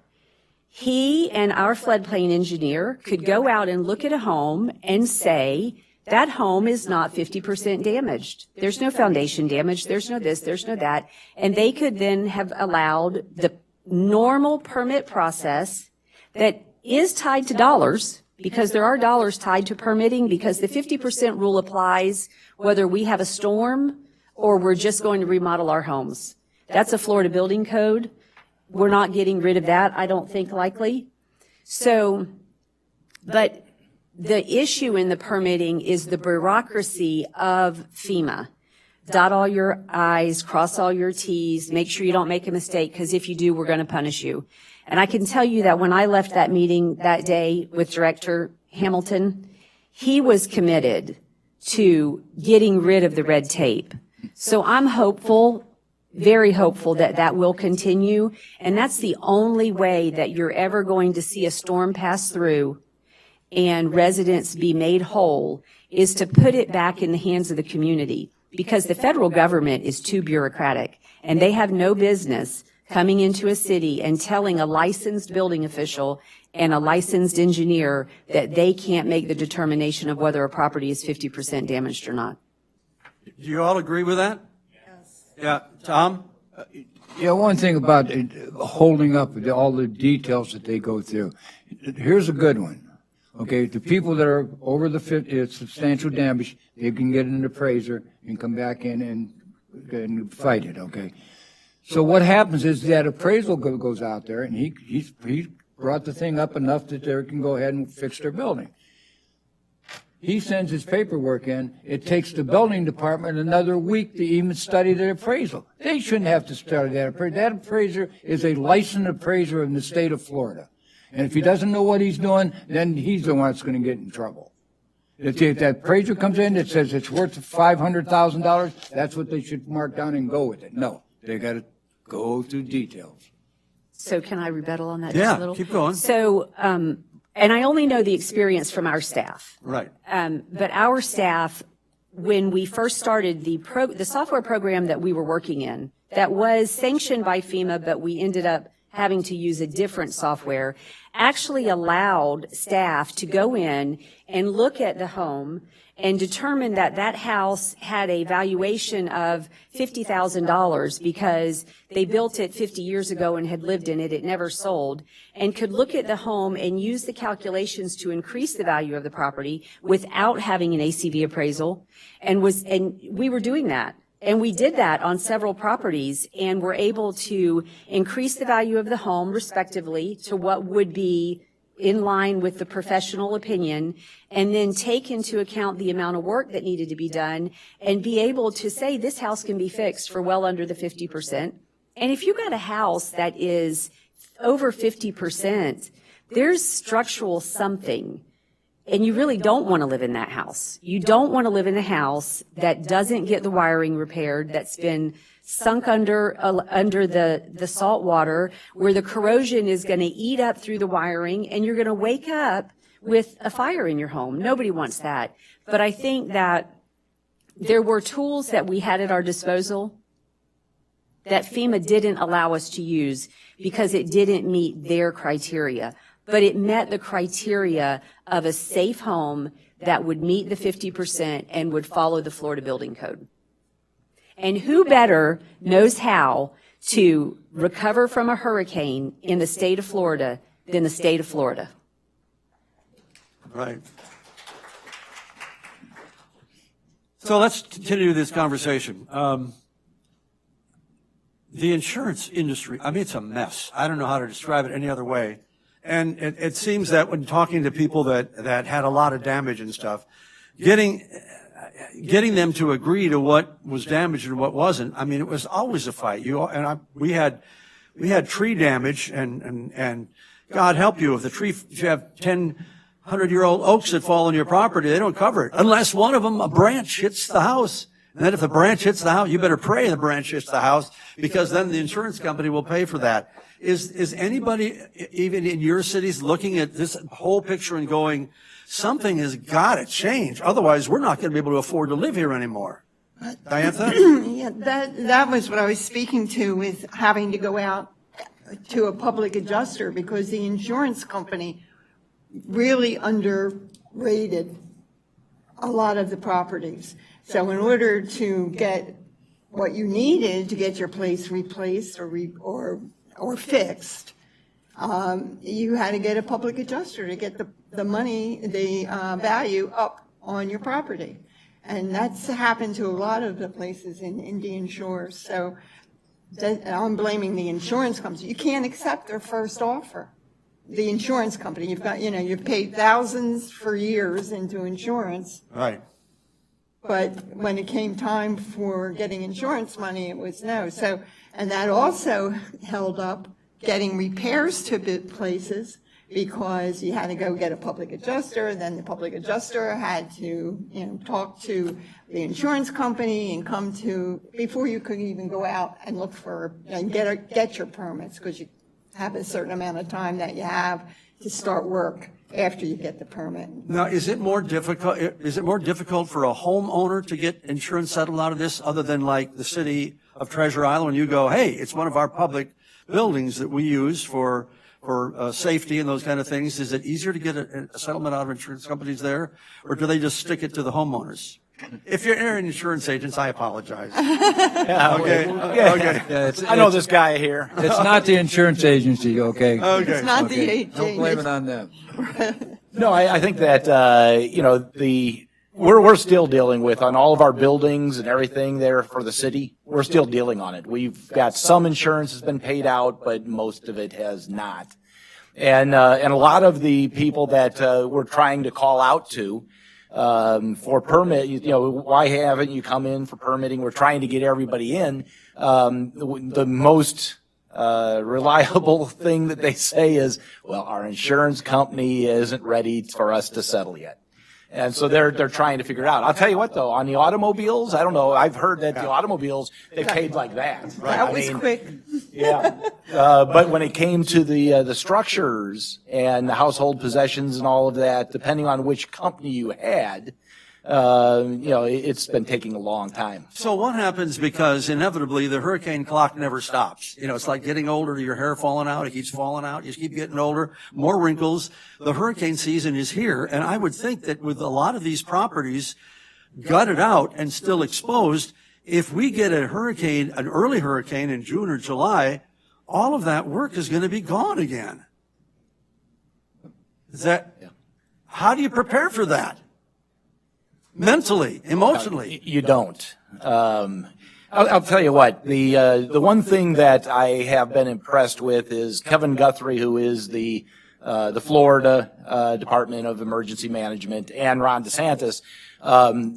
He and our floodplain engineer could go out and look at a home and say, that home is not 50% damaged. There's no foundation damage. There's no this, there's no that. And they could then have allowed the normal permit process that is tied to dollars, because there are dollars tied to permitting, because the 50% rule applies whether we have a storm or we're just going to remodel our homes. That's a Florida building code. We're not getting rid of that, I don't think, likely. So, but the issue in the permitting is the bureaucracy of FEMA. Dot all your I's, cross all your T's, make sure you don't make a mistake, because if you do, we're going to punish you. And I can tell you that when I left that meeting that day with Director Hamilton, he was committed to getting rid of the red tape. So I'm hopeful, very hopeful, that that will continue. And that's the only way that you're ever going to see a storm pass through and residents be made whole, is to put it back in the hands of the community, because the federal government is too bureaucratic, and they have no business coming into a city and telling a licensed building official and a licensed engineer that they can't make the determination of whether a property is 50% damaged or not. Do you all agree with that? Yes. Yeah, Tom? Yeah, one thing about holding up all the details that they go through. Here's a good one. Okay, the people that are over the substantial damage, they can get an appraiser and come back in and fight it, okay? So what happens is that appraisal goes out there, and he brought the thing up enough that they can go ahead and fix their building. He sends his paperwork in. It takes the building department another week to even study the appraisal. They shouldn't have to study that appraisal. That appraiser is a licensed appraiser in the state of Florida. And if he doesn't know what he's doing, then he's the one that's going to get in trouble. If that appraiser comes in that says it's worth $500,000, that's what they should mark down and go with it. No, they got to go through details. So can I rebuttal on that Yeah, just a little? keep going. So, and I only know the experience from our staff. Right. But our staff, when we first started the software program that we were working in, that was sanctioned by FEMA, but we ended up having to use a different software, actually allowed staff to go in and look at the home and determine that that house had a valuation of $50,000 because they built it 50 years ago and had lived in it. It never sold, and could look at the home and use the calculations to increase the value of the property without having an ACV appraisal. And we were doing that. And we did that on several properties, and were able to increase the value of the home respectively to what would be in line with the professional opinion, and then take into account the amount of work that needed to be done, and be able to say this house can be fixed for well under the 50%. And if you got a house that is over 50%, there's structural something. And you really don't want to live in that house. You don't want to live in a house that doesn't get the wiring repaired, that's been sunk under the salt water, where the corrosion is going to eat up through the wiring, and you're going to wake up with a fire in your home. Nobody wants that. But I think that there were tools that we had at our disposal that FEMA didn't allow us to use because it didn't meet their criteria. But it met the criteria of a safe home that would meet the 50% and would follow the Florida Building Code. And who better knows how to recover from a hurricane in the state of Florida than the state of Florida? Right. So let's continue this conversation. The insurance industry, I mean, it's a mess. I don't know how to describe it any other way. And it seems that when talking to people that had a lot of damage and stuff, getting them to agree to what was damaged and what wasn't, I mean, it was always a fight. We had tree damage, and God help you, if you have 100-year-old oaks that fall on your property, they don't cover it unless one of them, a branch, hits the house. And then if the branch hits the house, you better pray the branch hits the house, because then the insurance company will pay for that. Is anybody, even in your cities, looking at this whole picture and going, something has got to change. Otherwise, we're not going to be able to afford to live here anymore. Diantha? Yeah, that was what I was speaking to, with having to go out to a public adjuster because the insurance company really underrated a lot of the properties. So in order to get what you needed to get your place replaced or fixed, you had to get a public adjuster to get the money, the value up on your property. And that's happened to a lot of the places in Indian Shores. So I'm blaming the insurance company. You can't accept their first offer. The insurance company, you've paid thousands for years into insurance. Right. But when it came time for getting insurance money, it was no. So, and that also held up getting repairs to places because you had to go get a public adjuster, and then the public adjuster had to, talk to the insurance company and come to, before you could even go out and look for, and get your permits, because you have a certain amount of time that you have to start work after you get the permit. Now, is it more difficult for a homeowner to get insurance settled out of this, other than like the city of Treasure Island, when you go, hey, it's one of our public buildings that we use for safety and those kind of things? Is it easier to get a settlement out of insurance companies there, or do they just stick it to the homeowners? If you're an insurance agent, I apologize. Okay. Yeah, I know this guy here. It's not the insurance agency, okay? Okay. It's not the agent. Don't blame it on them. No, I think that, we're still dealing with, on all of our buildings and everything there for the city, we're still dealing on it. We've got some insurance has been paid out, but most of it has not. And a lot of the people that, we're trying to call out to, for permit, why haven't you come in for permitting? We're trying to get everybody in. The most reliable thing that they say is, well, our insurance company isn't ready for us to settle yet. And so they're trying to figure it out. I'll tell you what, though, on the automobiles, I don't know, I've heard that the automobiles, they paid like that. Right? That was quick. Yeah. But when it came to the structures and the household possessions and all of that, depending on which company you had, it's been taking a long time. So what happens, because inevitably the hurricane clock never stops? It's like getting older, your hair falling out, it keeps falling out, you keep getting older, more wrinkles. The hurricane season is here, and I would think that with a lot of these properties gutted out and still exposed, if we get an early hurricane in June or July, all of that work is going to be gone again. How do you prepare for that? Mentally, emotionally. You don't. I'll tell you what, the one thing that I have been impressed with is Kevin Guthrie, who is the Florida Department of Emergency Management, and Ron DeSantis.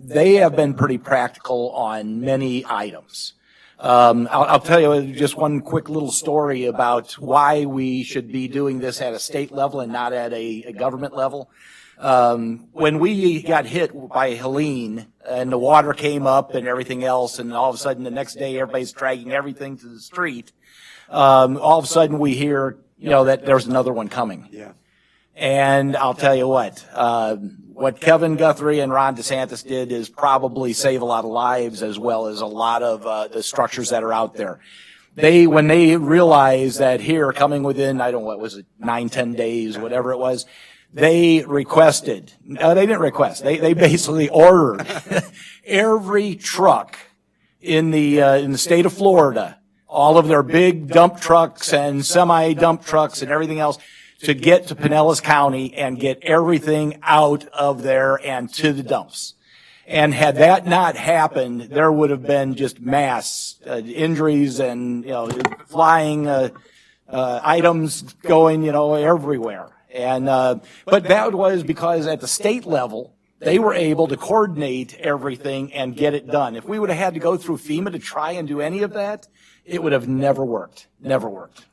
They have been pretty practical on many items. I'll tell you just one quick little story about why we should be doing this at a state level and not at a government level. When we got hit by Helene and the water came up and everything else, and all of a sudden the next day everybody's dragging everything to the street, all of a sudden we hear, that there's another one coming. Yeah. And I'll tell you what Kevin Guthrie and Ron DeSantis did is probably save a lot of lives, as well as a lot of the structures that are out there. When they realized that here, coming within, 9-10 days, whatever it was, they requested, no, they didn't request, they basically ordered every truck in the state of Florida, all of their big dump trucks and semi-dump trucks and everything else, to get to Pinellas County and get everything out of there and to the dumps. And had that not happened, there would have been just mass injuries and, flying items going, everywhere. And but that was because at the state level, they were able to coordinate everything and get it done. If we would have had to go through FEMA to try and do any of that, it would have never worked. Never worked.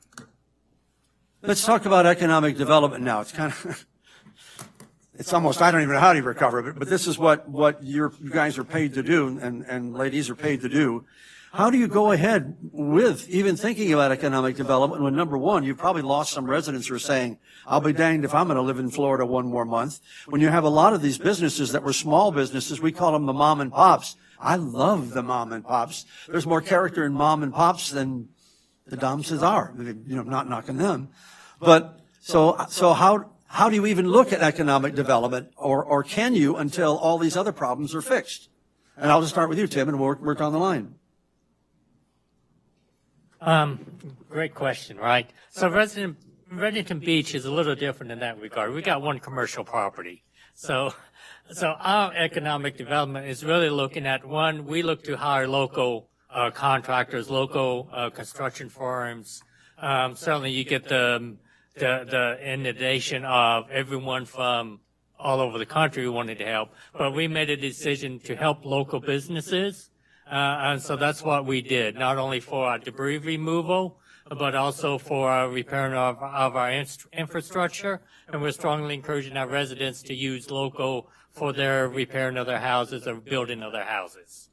Let's talk about economic development now. It's kind of, it's almost, I don't even know how to recover it, but this is what you guys are paid to do, and ladies are paid to do. how do you go ahead with even thinking about economic development when, number one, you've probably lost some residents who are saying, I'll be danged if I'm going to live in Florida one more month. When you have a lot of these businesses that were small businesses, we call them the mom and pops. I love the mom and pops. There's more character in mom and pops than the Domses are. Not knocking them. But so how do you even look at economic development, or can you, until all these other problems are fixed? And I'll just start with you, Tim, and we'll work down the line. Great question, right? So Reddington Beach is a little different in that regard. We got one commercial property. So our economic development is really looking at, one, we look to hire local contractors, local construction firms. Certainly you get the inundation of everyone from all over the country who wanted to help, but we made a decision to help local businesses. And so that's what we did, not only for our debris removal, but also for our repair of our infrastructure. And we're strongly encouraging our residents to use local for their repairing of their houses or building of their houses.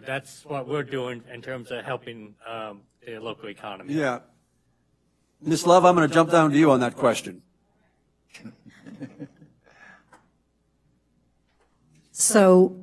That's what we're doing in terms of helping the local economy. Yeah. Ms. Love, I'm going to jump down to you on that question. So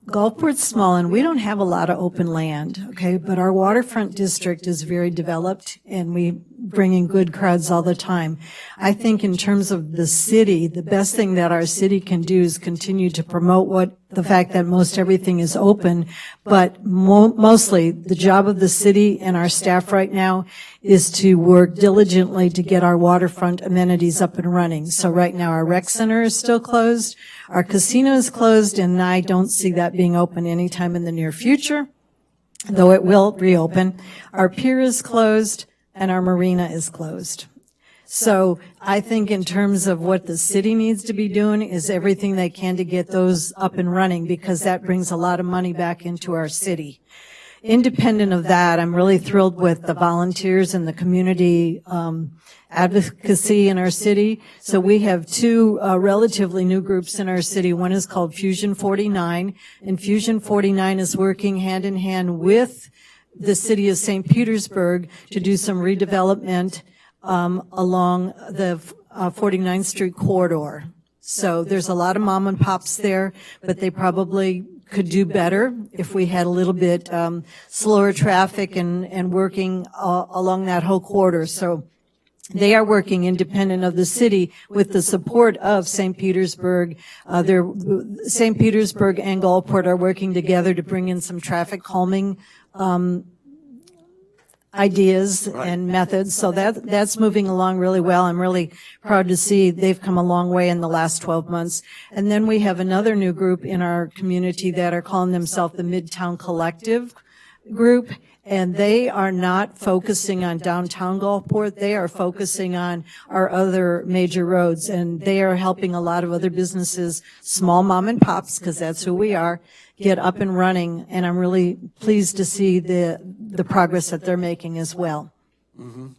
Gulfport's small, and we don't have a lot of open land, okay? But our waterfront district is very developed, and we bring in good crowds all the time. I think in terms of the city, the best thing that our city can do is continue to promote the fact that most everything is open, but mostly the job of the city and our staff right now is to work diligently to get our waterfront amenities up and running. So right now our rec center is still closed, our casino is closed, and I don't see that being open anytime in the near future, though it will reopen. Our pier is closed, and our marina is closed. So I think in terms of what the city needs to be doing is everything they can to get those up and running, because that brings a lot of money back into our city. Independent of that, I'm really thrilled with the volunteers and the community advocacy in our city. So we have two relatively new groups in our city. One is called Fusion 49, and Fusion 49 is working hand in hand with the city of St. Petersburg to do some redevelopment along the 49th Street corridor. So there's a lot of mom and pops there, but they probably could do better if we had a little bit slower traffic and working along that whole corridor. So they are working independent of the city with the support of St. Petersburg. St. Petersburg and Gulfport are working together to bring in some traffic calming ideas and methods. So that's moving along really well. I'm really proud to see they've come a long way in the last 12 months. And then we have another new group in our community that are calling themselves the Midtown Collective group. And they are not focusing on downtown Gulfport. They are focusing on our other major roads. And they are helping a lot of other businesses, small mom and pops, because that's who we are, get up and running. And I'm really pleased to see the progress that they're making as well. Mm-hmm.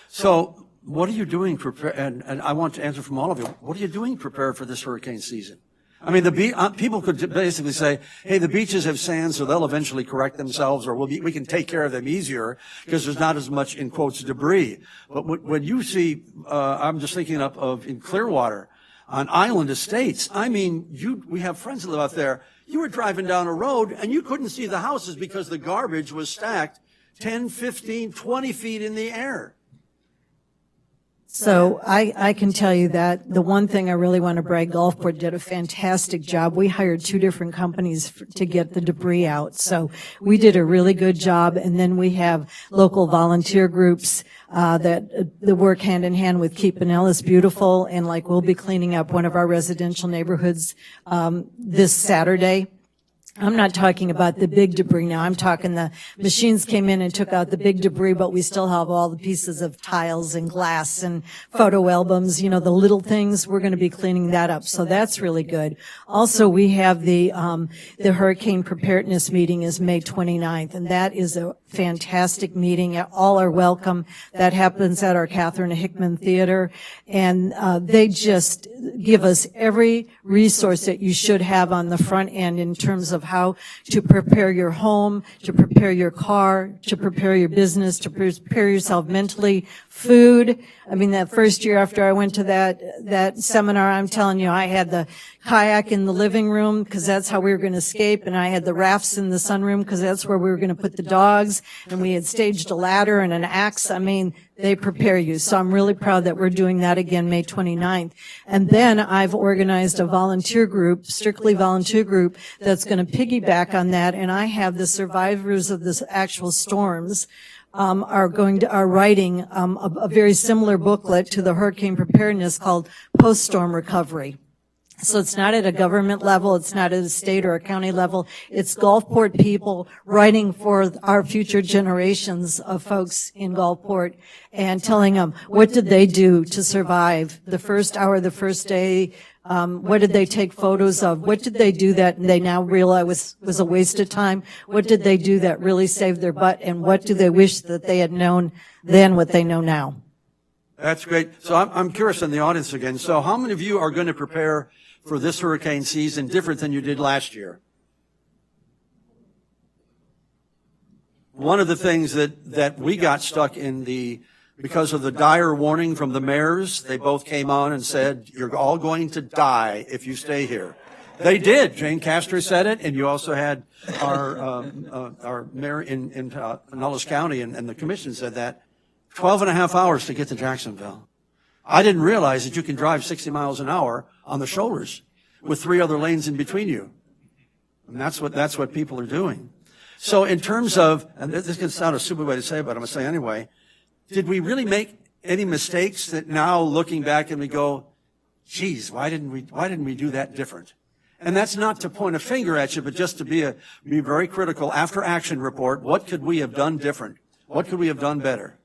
So what are you doing and I want to answer from all of you, what are you doing to prepare for this hurricane season? I mean, people could basically say, hey, the beaches have sand, so they'll eventually correct themselves, or we can take care of them easier because there's not as much, in quotes, debris. But when you see, I'm just thinking of in Clearwater, on Island Estates, I mean, we have friends that live out there. You were driving down a road and you couldn't see the houses because the garbage was stacked 10, 15, 20 feet in the air. So I can tell you that the one thing I really want to brag, Gulfport did a fantastic job. We hired 2 different companies to get the debris out. So we did a really good job. And then we have local volunteer groups that work hand in hand with Keep Pinellas Beautiful. And like we'll be cleaning up one of our residential neighborhoods this Saturday. I'm not talking about the big debris now. I'm talking the machines came in and took out the big debris, but we still have all the pieces of tiles and glass and photo albums, the little things. We're going to be cleaning that up. So that's really good. Also, we have the hurricane preparedness meeting is May 29th, and that is a fantastic meeting. All are welcome. That happens at our Catherine Hickman Theater, and they just give us every resource that you should have on the front end in terms of how to prepare your home, to prepare your car, to prepare your business, to prepare yourself mentally, food. I mean, that first year after I went to that seminar, I'm telling you, I had the kayak in the living room because that's how we were going to escape, and I had the rafts in the sunroom because that's where we were going to put the dogs, and we had staged a ladder and an axe. I mean, they prepare you. So I'm really proud that we're doing that again May 29th. And then I've organized a volunteer group, strictly volunteer group, that's going to piggyback on that, and I have the survivors of the actual storms are writing a very similar booklet to the hurricane preparedness called Post-Storm Recovery. So it's not at a government level, it's not at a state or a county level, it's Gulfport people writing for our future generations of folks in Gulfport and telling them what did they do to survive the first hour, the first day, what did they take photos of, what did they do that they now realize was a waste of time, what did they do that really saved their butt, and what do they wish that they had known then what they know now. That's great. So I'm curious in the audience again. So how many of you are going to prepare for this hurricane season different than you did last year? One of the things that we got stuck in because of the dire warning from the mayors, they both came on and said, you're all going to die if you stay here. They did. Jane Castor said it, and you also had our mayor in Pinellas County, and the commission said that. 12 and a half hours to get to Jacksonville. I didn't realize that you can drive 60 miles an hour on the shoulders with 3 other lanes in between you. And that's what people are doing. So in terms of, and this can sound a stupid way to say it, but I'm going to say anyway, did we really make any mistakes that now looking back and we go, geez, why didn't we do that different? And that's not to point a finger at you, but just to be very critical. After action report, what could we have done different? What could we have done better?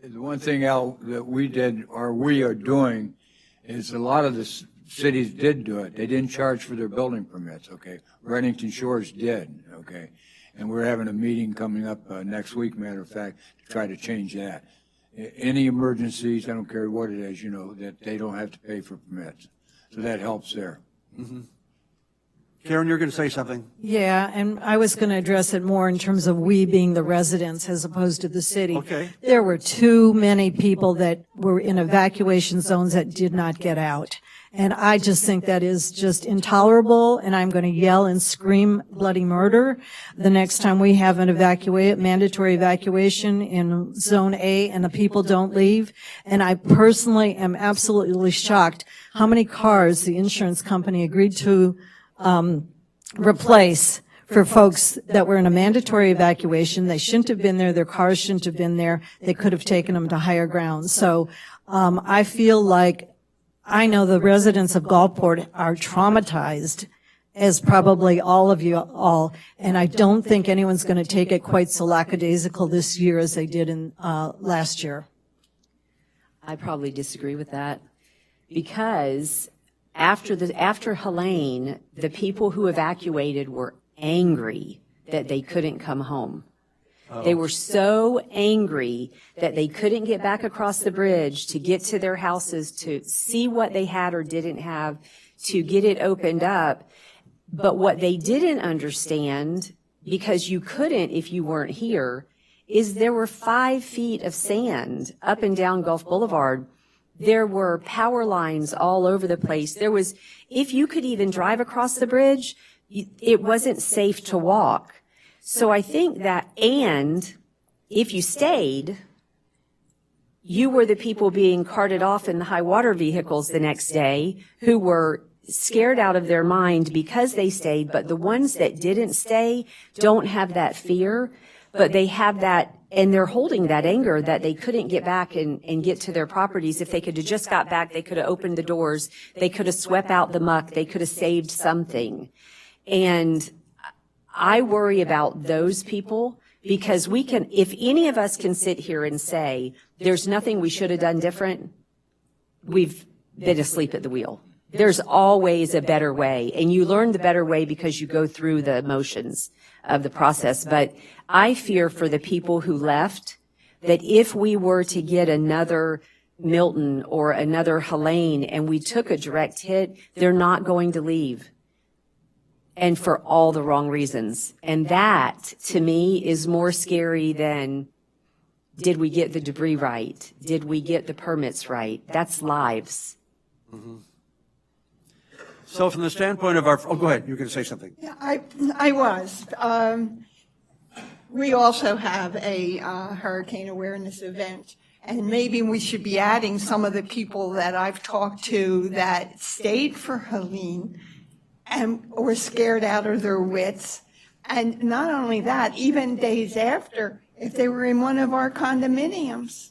The one thing, Al, that we did, or we are doing, is a lot of the cities did do it. They didn't charge for their building permits, okay? Reddington Shores did, okay? And we're having a meeting coming up next week, matter of fact, to try to change that. Any emergencies, I don't care what it is, that they don't have to pay for permits. So that helps there. Mm-hmm. Karen, you're going to say something. Yeah, and I was going to address it more in terms of we being the residents as opposed to the city. Okay. There were too many people that were in evacuation zones that did not get out. And I just think that is just intolerable, and I'm going to yell and scream bloody murder the next time we have an mandatory evacuation in Zone A and the people don't leave. And I personally am absolutely shocked how many cars the insurance company agreed to replace for folks that were in a mandatory evacuation. They shouldn't have been there. Their cars shouldn't have been there. They could have taken them to higher ground. So I feel like I know the residents of Gulfport are traumatized, as probably all of you all, and I don't think anyone's going to take it quite so lackadaisical this year as they did in last year. I probably disagree with that, because after Helene, the people who evacuated were angry that they couldn't come home. Oh. They were so angry that they couldn't get back across the bridge to get to their houses to see what they had or didn't have, to get it opened up. But what they didn't understand, because you couldn't if you weren't here, is there were 5 feet of sand up and down Gulf Boulevard. There were power lines all over the place. If you could even drive across the bridge, it wasn't safe to walk. So I think that, and if you stayed, you were the people being carted off in the high water vehicles the next day who were scared out of their mind because they stayed. But the ones that didn't stay don't have that fear, but they have that, and they're holding that anger that they couldn't get back and get to their properties. If they could have just got back, they could have opened the doors, they could have swept out the muck, they could have saved something. And I worry about those people, because if any of us can sit here and say, there's nothing we should have done different, we've been asleep at the wheel. There's always a better way, and you learn the better way because you go through the motions of the process. But I fear for the people who left, that if we were to get another Milton or another Helene and we took a direct hit, they're not going to leave. and for all the wrong reasons. And that, to me, is more scary than, did we get the debris right? Did we get the permits right? That's lives. So from the standpoint of our, oh, go ahead, you were going to say something. Yeah, I was. We also have a hurricane awareness event, and maybe we should be adding some of the people that I've talked to that stayed for Helene and were scared out of their wits. And not only that, even days after, if they were in one of our condominiums,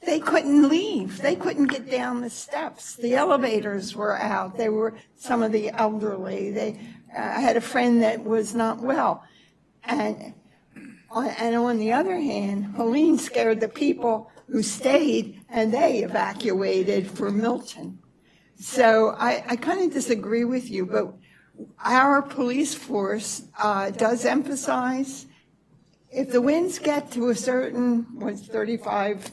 they couldn't leave. They couldn't get down the steps. The elevators were out. They were some of the elderly. I had a friend that was not well. And on the other hand, Helene scared the people who stayed, and they evacuated for Milton. So I kind of disagree with you, but our police force does emphasize if the winds get to a certain, 35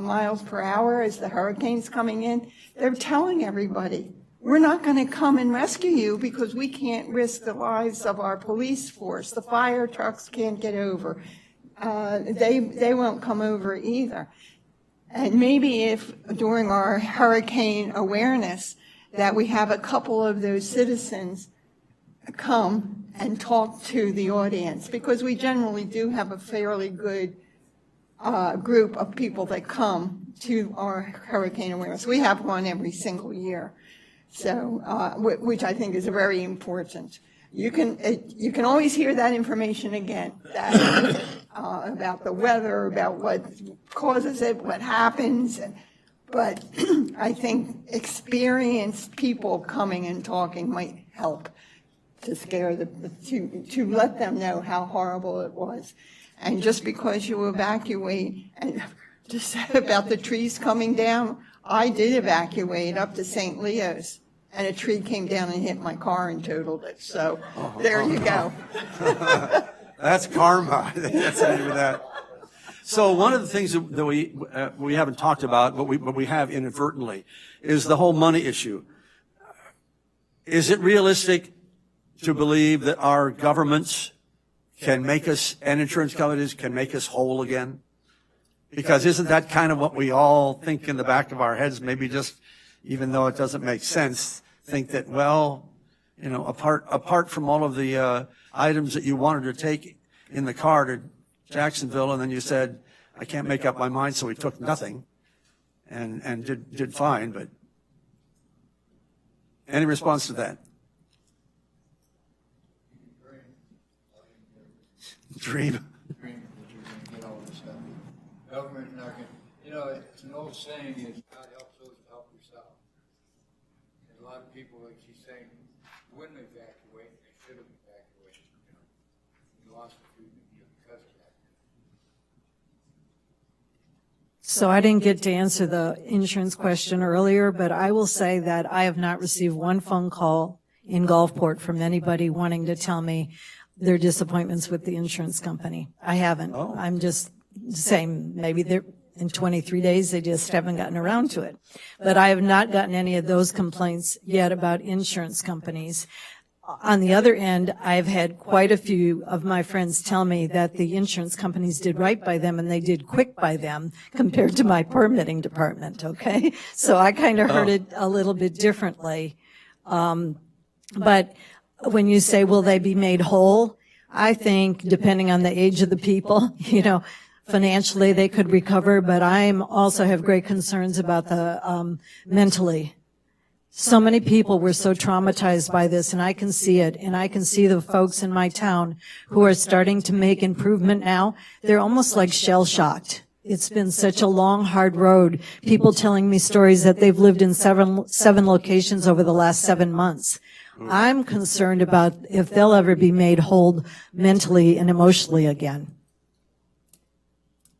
miles per hour as the hurricane's coming in, they're telling everybody, we're not going to come and rescue you because we can't risk the lives of our police force. The fire trucks can't get over. They won't come over either. And maybe if during our hurricane awareness that we have a couple of those citizens come and talk to the audience, because we generally do have a fairly good group of people that come to our hurricane awareness. We have one every single year, so which I think is very important. You can always hear that information again, that, about the weather, about what causes it, what happens, but I think experienced people coming and talking might help to scare to let them know how horrible it was. And just because you evacuate, and just about the trees coming down, I did evacuate up to St. Leo's, and a tree came down and hit my car and totaled it. So there you go. That's karma. That's the name of that. So one of the things that we haven't talked about, but we have inadvertently, is the whole money issue. Is it realistic to believe that our governments can make us, and insurance companies can make us whole again? Because isn't that kind of what we all think in the back of our heads, maybe just, even though it doesn't make sense, think that, well, you know, apart from all of the items that you wanted to take in the car to Jacksonville, and then you said, I can't make up my mind, so we took nothing and did fine. But any response to that? Dream. Dream that you're going to get all this stuff. Government not going to, you know, it's an old saying is God helps those who help yourself. And a lot of people, like she's saying, wouldn't evacuate, they should have evacuated. You know, we lost a few because of that. So I didn't get to answer the insurance question earlier, but I will say that I have not received one phone call in Gulfport from anybody wanting to tell me their disappointments with the insurance company. I haven't. Oh. I'm just saying maybe they're in 23 days, they just haven't gotten around to it. But I have not gotten any of those complaints yet about insurance companies. On the other end, I've had quite a few of my friends tell me that the insurance companies did right by them and they did quick by them compared to my permitting department, okay? So I kind of heard it a little bit differently. But when you say, will they be made whole? I think depending on the age of the people, you know, financially they could recover, but I also have great concerns about the mentally. So many people were so traumatized by this, and I can see it, and I can see the folks in my town who are starting to make improvement now. They're almost like shell-shocked. It's been such a long, hard road. People telling me stories that they've lived in seven locations over the last 7 months. I'm concerned about if they'll ever be made whole mentally and emotionally again.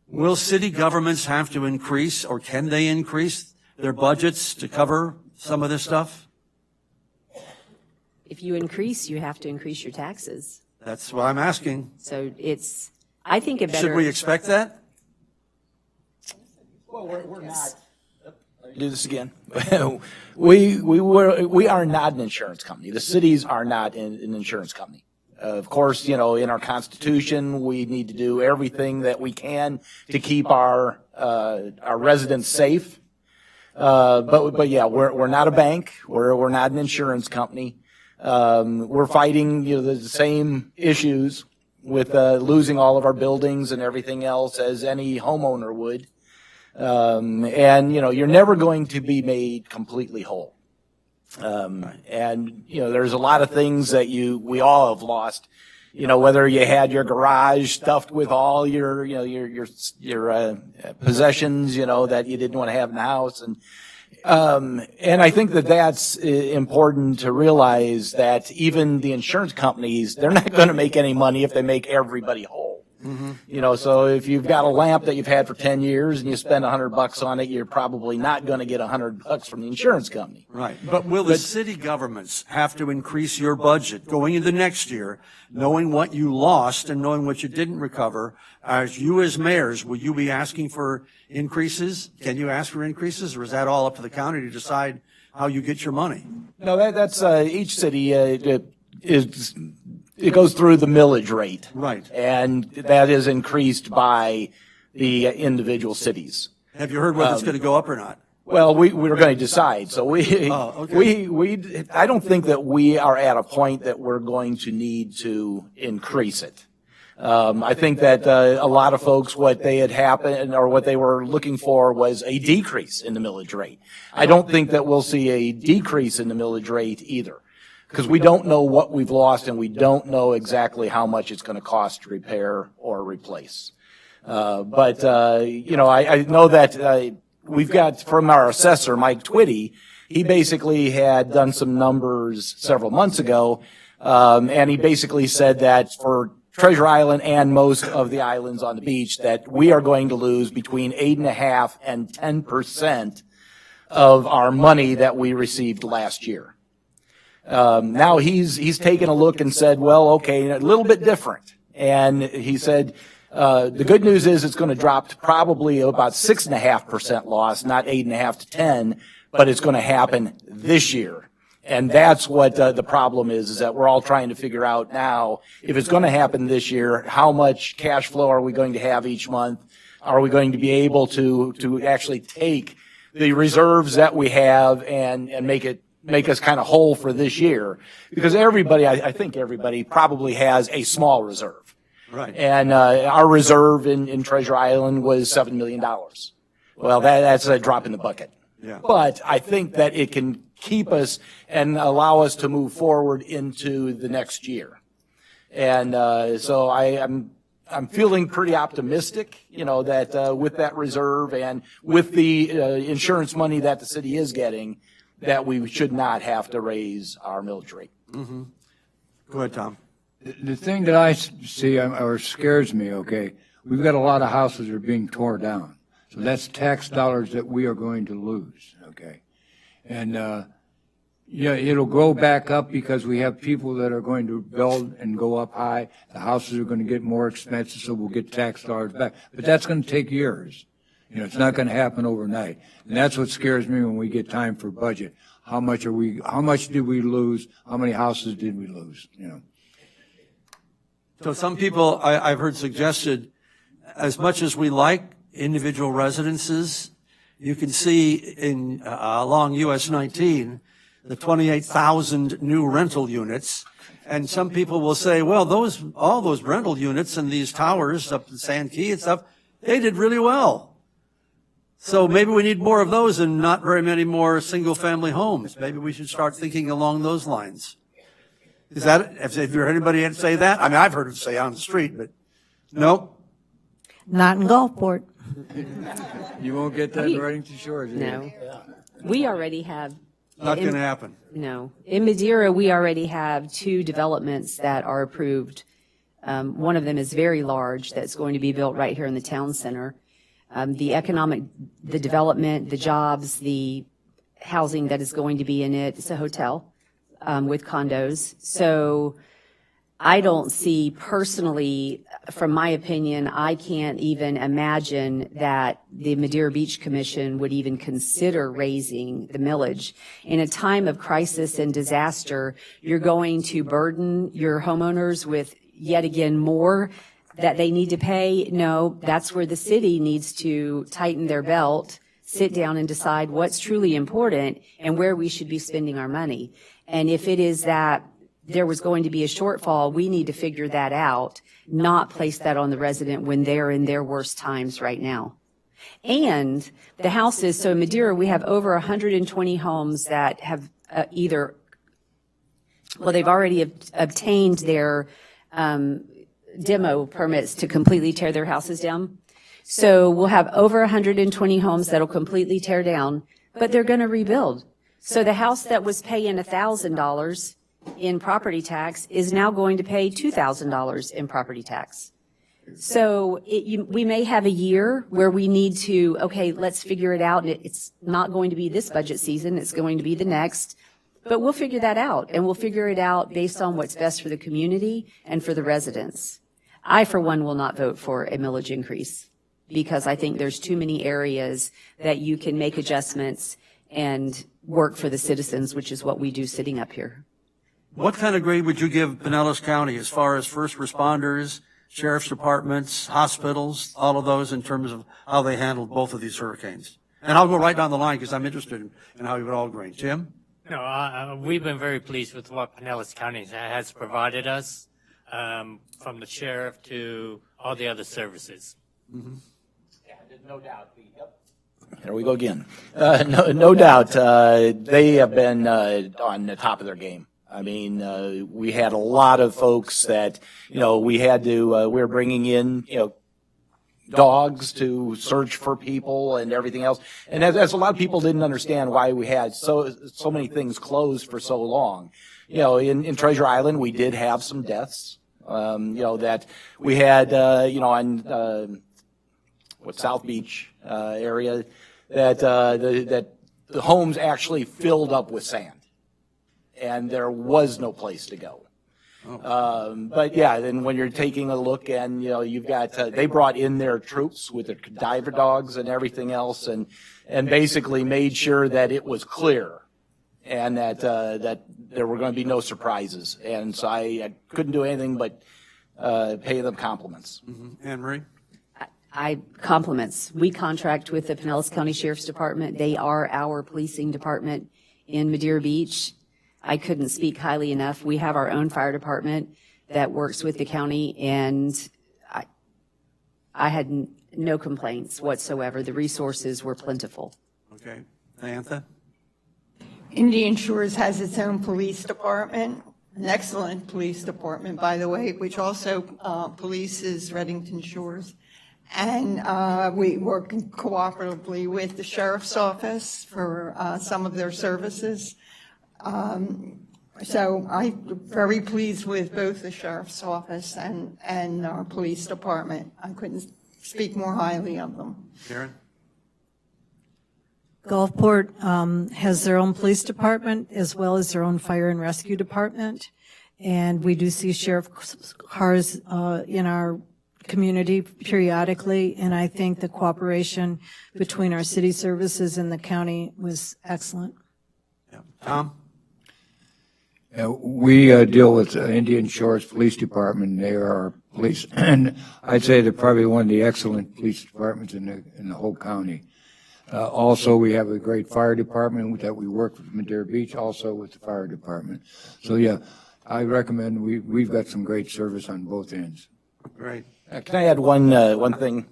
Will city governments have to increase, or can they increase their budgets to cover some of this stuff? If you increase, you have to increase your taxes. That's what I'm asking. So I think a better. Should we expect that? Well, we're not, Do this again. We are not an insurance company. The cities are not an insurance company. Of course, in our Constitution, we need to do everything that we can to keep our residents safe. But yeah, we're not a bank. We're not an insurance company. We're fighting, the same issues with losing all of our buildings and everything else as any homeowner would. And you're never going to be made completely whole. And there's a lot of things that we all have lost. Whether you had your garage stuffed with all your possessions, that you didn't want to have in the house. And I think that that's important to realize that even the insurance companies, they're not going to make any money if they make everybody whole. Mm-hmm. So if you've got a lamp that you've had for 10 years and you spend $100 on it, you're probably not going to get $100 from the insurance company. Right. But will the city governments have to increase your budget going into next year, knowing what you lost and knowing what you didn't recover? As mayors, will you be asking for increases? Can you ask for increases, or is that all up to the county to decide how you get your money? No, that's each city it goes through the millage rate. Right. And that is increased by the individual cities. Have you heard whether it's going to go up or not? Well, we're going to decide. So okay. I don't think that we are at a point that we're going to need to increase it. I think that a lot of folks, what they had happened or what they were looking for was a decrease in the millage rate. I don't think that we'll see a decrease in the millage rate either, because we don't know what we've lost and we don't know exactly how much it's going to cost to repair or replace. But I know that we've got from our assessor, Mike Twitty, he basically had done some numbers several months ago, and he basically said that for Treasure Island and most of the islands on the beach that we are going to lose between 8.5% and 10% of our money that we received last year. Now he's taken a look and said, well, okay, a little bit different. And he said, the good news is it's going to drop to probably about 6.5% loss, not 8.5 to 10, but it's going to happen this year. And that's what the problem is that we're all trying to figure out now. If it's going to happen this year, how much cash flow are we going to have each month? Are we going to be able to actually take the reserves that we have and make us kind of whole for this year? Because I think everybody probably has a small reserve. Right. And our reserve in Treasure Island was $7 million. Well, that's a drop in the bucket. Yeah. But I think that it can keep us and allow us to move forward into the next year. And so I'm feeling pretty optimistic, that with that reserve and with the insurance money that the city is getting, that we should not have to raise our millage rate. Mm-hmm. Go ahead, Tom. The thing that I see or scares me, okay, we've got a lot of houses that are being torn down. So that's tax dollars that we are going to lose, okay? And, it'll go back up because we have people that are going to build and go up high. The houses are going to get more expensive, so we'll get tax dollars back. But that's going to take years. It's not going to happen overnight. And that's what scares me when we get time for budget. How much did we lose? How many houses did we lose? So some people I've heard suggested, as much as we like individual residences, you can see along US 19, the 28,000 new rental units. And some people will say, well, all those rental units and these towers up in Sand Key and stuff, they did really well. So maybe we need more of those and not very many more single-family homes. Maybe we should start thinking along those lines. Have you heard anybody say that? I mean, I've heard it say on the street, but no. Not in Gulfport. You won't get that in Reddington Shores. No. We already have. Not going to happen. No. In Madeira, we already have 2 developments that are approved. One of them is very large that's going to be built right here in the town center. The development, the jobs, the housing that is going to be in it, it's a hotel with condos. So I don't see personally, from my opinion, I can't even imagine that the Madeira Beach Commission would even consider raising the millage. In a time of crisis and disaster, you're going to burden your homeowners with yet again more that they need to pay. No, that's where the city needs to tighten their belt, sit down and decide what's truly important and where we should be spending our money. And if it is that there was going to be a shortfall, we need to figure that out, not place that on the resident when they're in their worst times right now. And the houses, so in Madeira, we have over 120 homes that have they've already obtained their demo permits to completely tear their houses down. So we'll have over 120 homes that'll completely tear down, but they're going to rebuild. So the house that was paying $1,000 in property tax is now going to pay $2,000 in property tax. So we may have a year where we need to, okay, let's figure it out. It's not going to be this budget season. It's going to be the next. But we'll figure that out, and we'll figure it out based on what's best for the community and for the residents. I, for one, will not vote for a millage increase because I think there's too many areas that you can make adjustments and work for the citizens, which is what we do sitting up here. What kind of grade would you give Pinellas County as far as first responders, sheriff's departments, hospitals, all of those in terms of how they handled both of these hurricanes? And I'll go right down the line because I'm interested in how you would all grade. Jim? No, we've been very pleased with what Pinellas County has provided us, from the sheriff to all the other services. Yeah, there's no doubt. Yep. There we go again. No doubt, they have been on the top of their game. I mean, we had a lot of folks that, we were bringing in, dogs to search for people and everything else. And as a lot of people didn't understand why we had so many things closed for so long. In Treasure Island, we did have some deaths, that we had, on, South Beach, area, that the homes actually filled up with sand. And there was no place to go. But yeah, then when you're taking a look and, you've got, they brought in their troops with their diver dogs and everything else and basically made sure that it was clear and that there were going to be no surprises. And so I couldn't do anything but, pay them compliments. Mm-hmm. Anne Marie? Compliments. We contract with the Pinellas County Sheriff's Department. They are our policing department in Madeira Beach. I couldn't speak highly enough. We have our own fire department that works with the county, and I had no complaints whatsoever. The resources were plentiful. Okay. Diantha? Indian Shores has its own police department, an excellent police department, by the way, which also polices Reddington Shores. And we work cooperatively with the sheriff's office for some of their services. So I'm very pleased with both the sheriff's office and our police department. I couldn't speak more highly of them. Karen? Gulfport has their own police department as well as their own fire and rescue department. And we do see sheriff's cars in our community periodically. And I think the cooperation between our city services and the county was excellent. Yeah. Tom? We deal with Indian Shores Police Department. They are our police, and I'd say they're probably one of the excellent police departments in the whole county. Also, we have a great fire department that we work with Madeira Beach, also with the fire department. So yeah, I recommend we've got some great service on both ends. Great. Can I add one thing?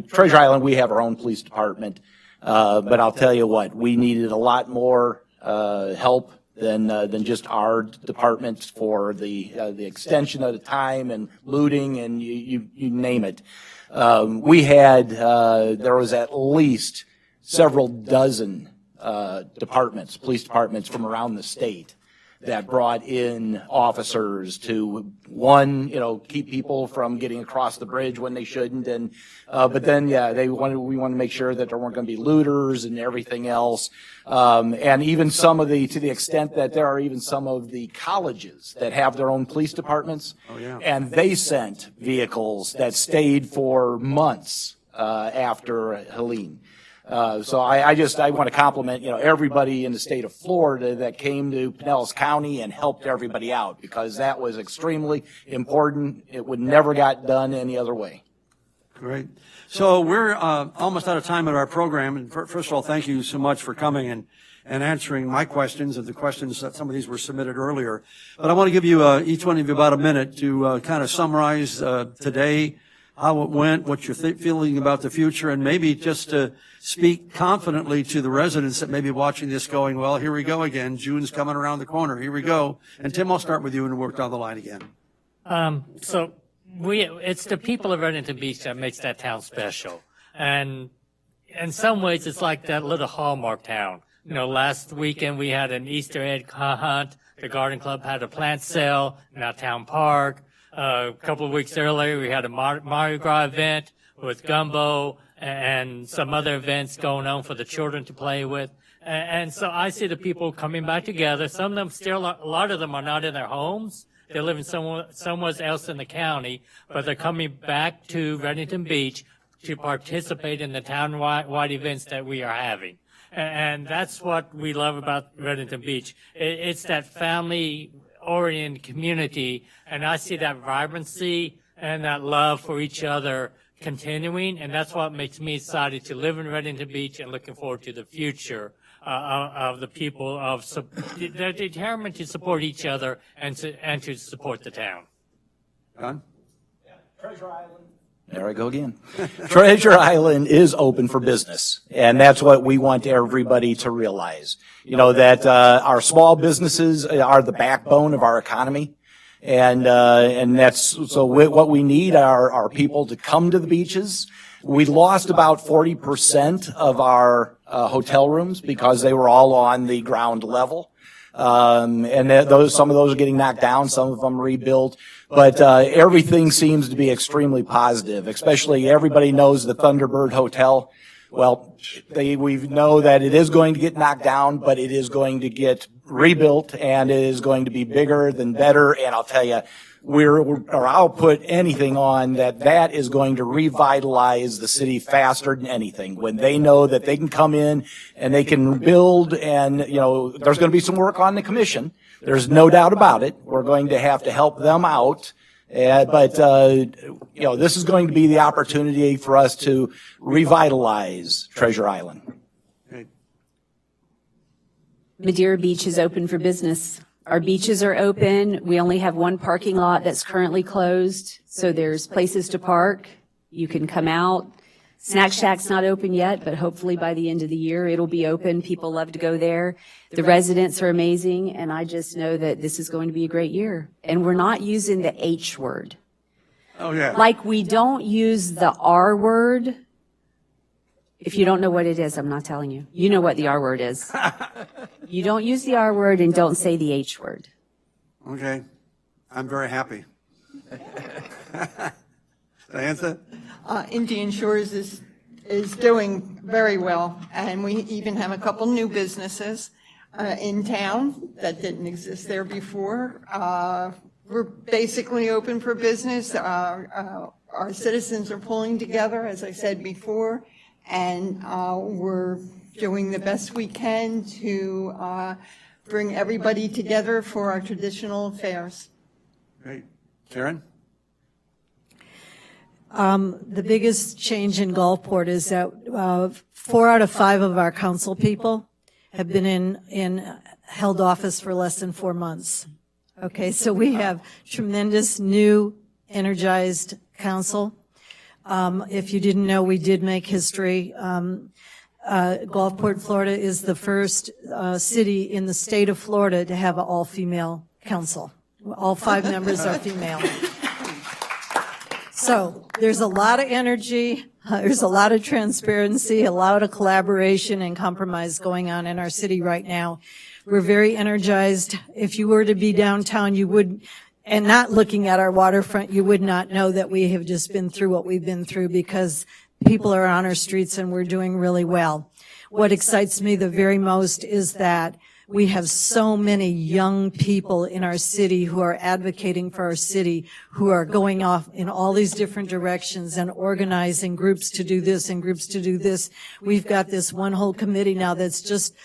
Treasure Island, we have our own police department, but I'll tell you what, we needed a lot more help than just our departments for the extension of the time and looting and you name it. We had there was at least several dozen departments, police departments from around the state that brought in officers to, one, keep people from getting across the bridge when they shouldn't, and but then we wanted to make sure that there weren't going to be looters and everything else, and even to the extent that there are even some of the colleges that have their own police departments, and they sent vehicles that stayed for months after Helene. So I want to compliment, everybody in the state of Florida that came to Pinellas County and helped everybody out, because that was extremely important. It would never got done any other way. Great. So we're almost out of time in our program. And first of all, thank you so much for coming and answering my questions and the questions that some of these were submitted earlier. But I want to give you, each one of you, about a minute to kind of summarize today, how it went, what you're feeling about the future, and maybe just to speak confidently to the residents that may be watching this going, well, here we go again. June's coming around the corner. Here we go. And Tim, I'll start with you and work down the line again. It's the people of Reddington Beach that makes that town special. And in some ways, it's like that little Hallmark town. Last weekend we had an Easter egg hunt. The Garden Club had a plant sale in our town park. A couple of weeks earlier, we had a Mardi Gras event with gumbo and some other events going on for the children to play with. And so I see the people coming back together. Some of them still, a lot of them are not in their homes. They're living somewhere else in the county, but they're coming back to Reddington Beach to participate in the town-wide events that we are having. And that's what we love about Reddington Beach. It's that family-oriented community, and I see that vibrancy and that love for each other continuing, and that's what makes me excited to live in Reddington Beach and looking forward to the future of the people. They're determined to support each other and to support the town. John? Treasure Island. There I go again. Treasure Island is open for business, and that's what we want everybody to realize. That our small businesses are the backbone of our economy, and that's so. What we need are people to come to the beaches. We lost about 40% of our hotel rooms because they were all on the ground level. And some of those are getting knocked down, some of them rebuilt, but everything seems to be extremely positive. Especially everybody knows the Thunderbird Hotel. Well, we know that it is going to get knocked down, but it is going to get rebuilt, and it is going to be bigger than better. And I'll tell you, I'll put anything on that is going to revitalize the city faster than anything. When they know that they can come in and they can build, and, there's going to be some work on the commission. There's no doubt about it. We're going to have to help them out. But this is going to be the opportunity for us to revitalize Treasure Island. Madeira Beach is open for business. Our beaches are open. We only have one parking lot that's currently closed, so there's places to park. You can come out. Snack Shack's not open yet, but hopefully by the end of the year, it'll be open. People love to go there. The residents are amazing, and I just know that this is going to be a great year. And we're not using the H word. Oh, yeah. Like we don't use the R word. If you don't know what it is, I'm not telling you. You know what the R word is. You don't use the R word and don't say the H word. Okay. I'm very happy. Diantha? Indian Shores is doing very well, and we even have a couple new businesses in town that didn't exist there before. We're basically open for business. Our citizens are pulling together, as I said before, and we're doing the best we can to bring everybody together for our traditional fairs. Great. Karen? The biggest change in Gulfport is that 4 out of 5 of our council people have been in held office for less than 4 months. Okay, so we have tremendous new energized council. If you didn't know, we did make history. Gulfport, Florida is the first city in the state of Florida to have an all-female council. All 5 members are female. So there's a lot of energy, there's a lot of transparency, a lot of collaboration and compromise going on in our city right now. We're very energized. If you were to be downtown, you would, and not looking at our waterfront, you would not know that we have just been through what we've been through, because people are on our streets and we're doing really well. What excites me the very most is that we have so many young people in our city who are advocating for our city, who are going off in all these different directions and organizing groups to do this and groups to do this. We've got this one whole committee now that's just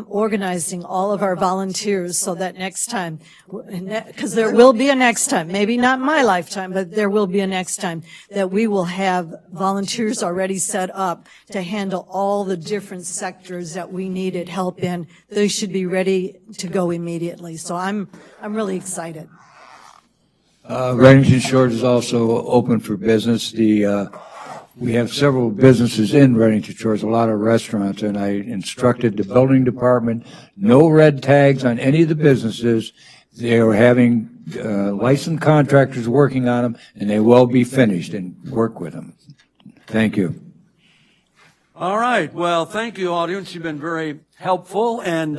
organizing all of our volunteers so that next time, because there will be a next time, maybe not my lifetime, but there will be a next time, that we will have volunteers already set up to handle all the different sectors that we needed help in. They should be ready to go immediately. So I'm really excited. Reddington Shores is also open for business. We have several businesses in Reddington Shores, a lot of restaurants, and I instructed the building department, no red tags on any of the businesses. They are having licensed contractors working on them, and they will be finished, and work with them. Thank you. All right. Well, thank you, audience. You've been very helpful and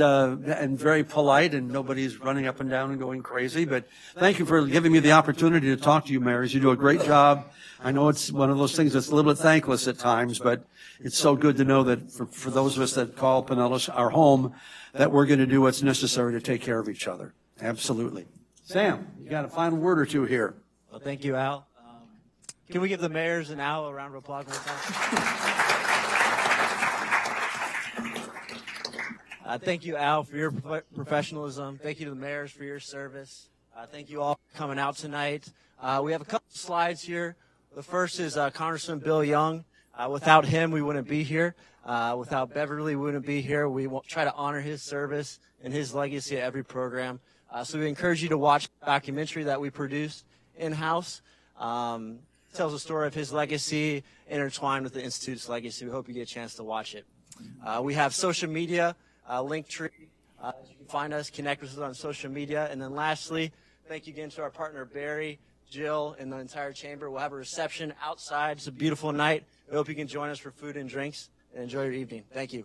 very polite, and nobody's running up and down and going crazy. But thank you for giving me the opportunity to talk to you, mayors. You do a great job. I know it's one of those things that's a little bit thankless at times, but it's so good to know that for those of us that call Pinellas our home, that we're going to do what's necessary to take care of each other. Absolutely. Sam, you got a final word or two here. Well, thank you, Al. Can we give the mayors and Al a round of applause one time? Thank you, Al, for your professionalism. Thank you to the mayors for your service. Thank you all for coming out tonight. We have a couple of slides here. The first is Congressman Bill Young. Without him, we wouldn't be here. Without Beverly, we wouldn't be here. We will try to honor his service and his legacy at every program. So we encourage you to watch the documentary that we produced in-house. Tells the story of his legacy intertwined with the Institute's legacy. We hope you get a chance to watch it. We have social media, Linktree. You can find us, connect with us on social media. And then lastly, thank you again to our partner, Barry, Jill, and the entire chamber. We'll have a reception outside. It's a beautiful night. We hope you can join us for food and drinks, and enjoy your evening. Thank you.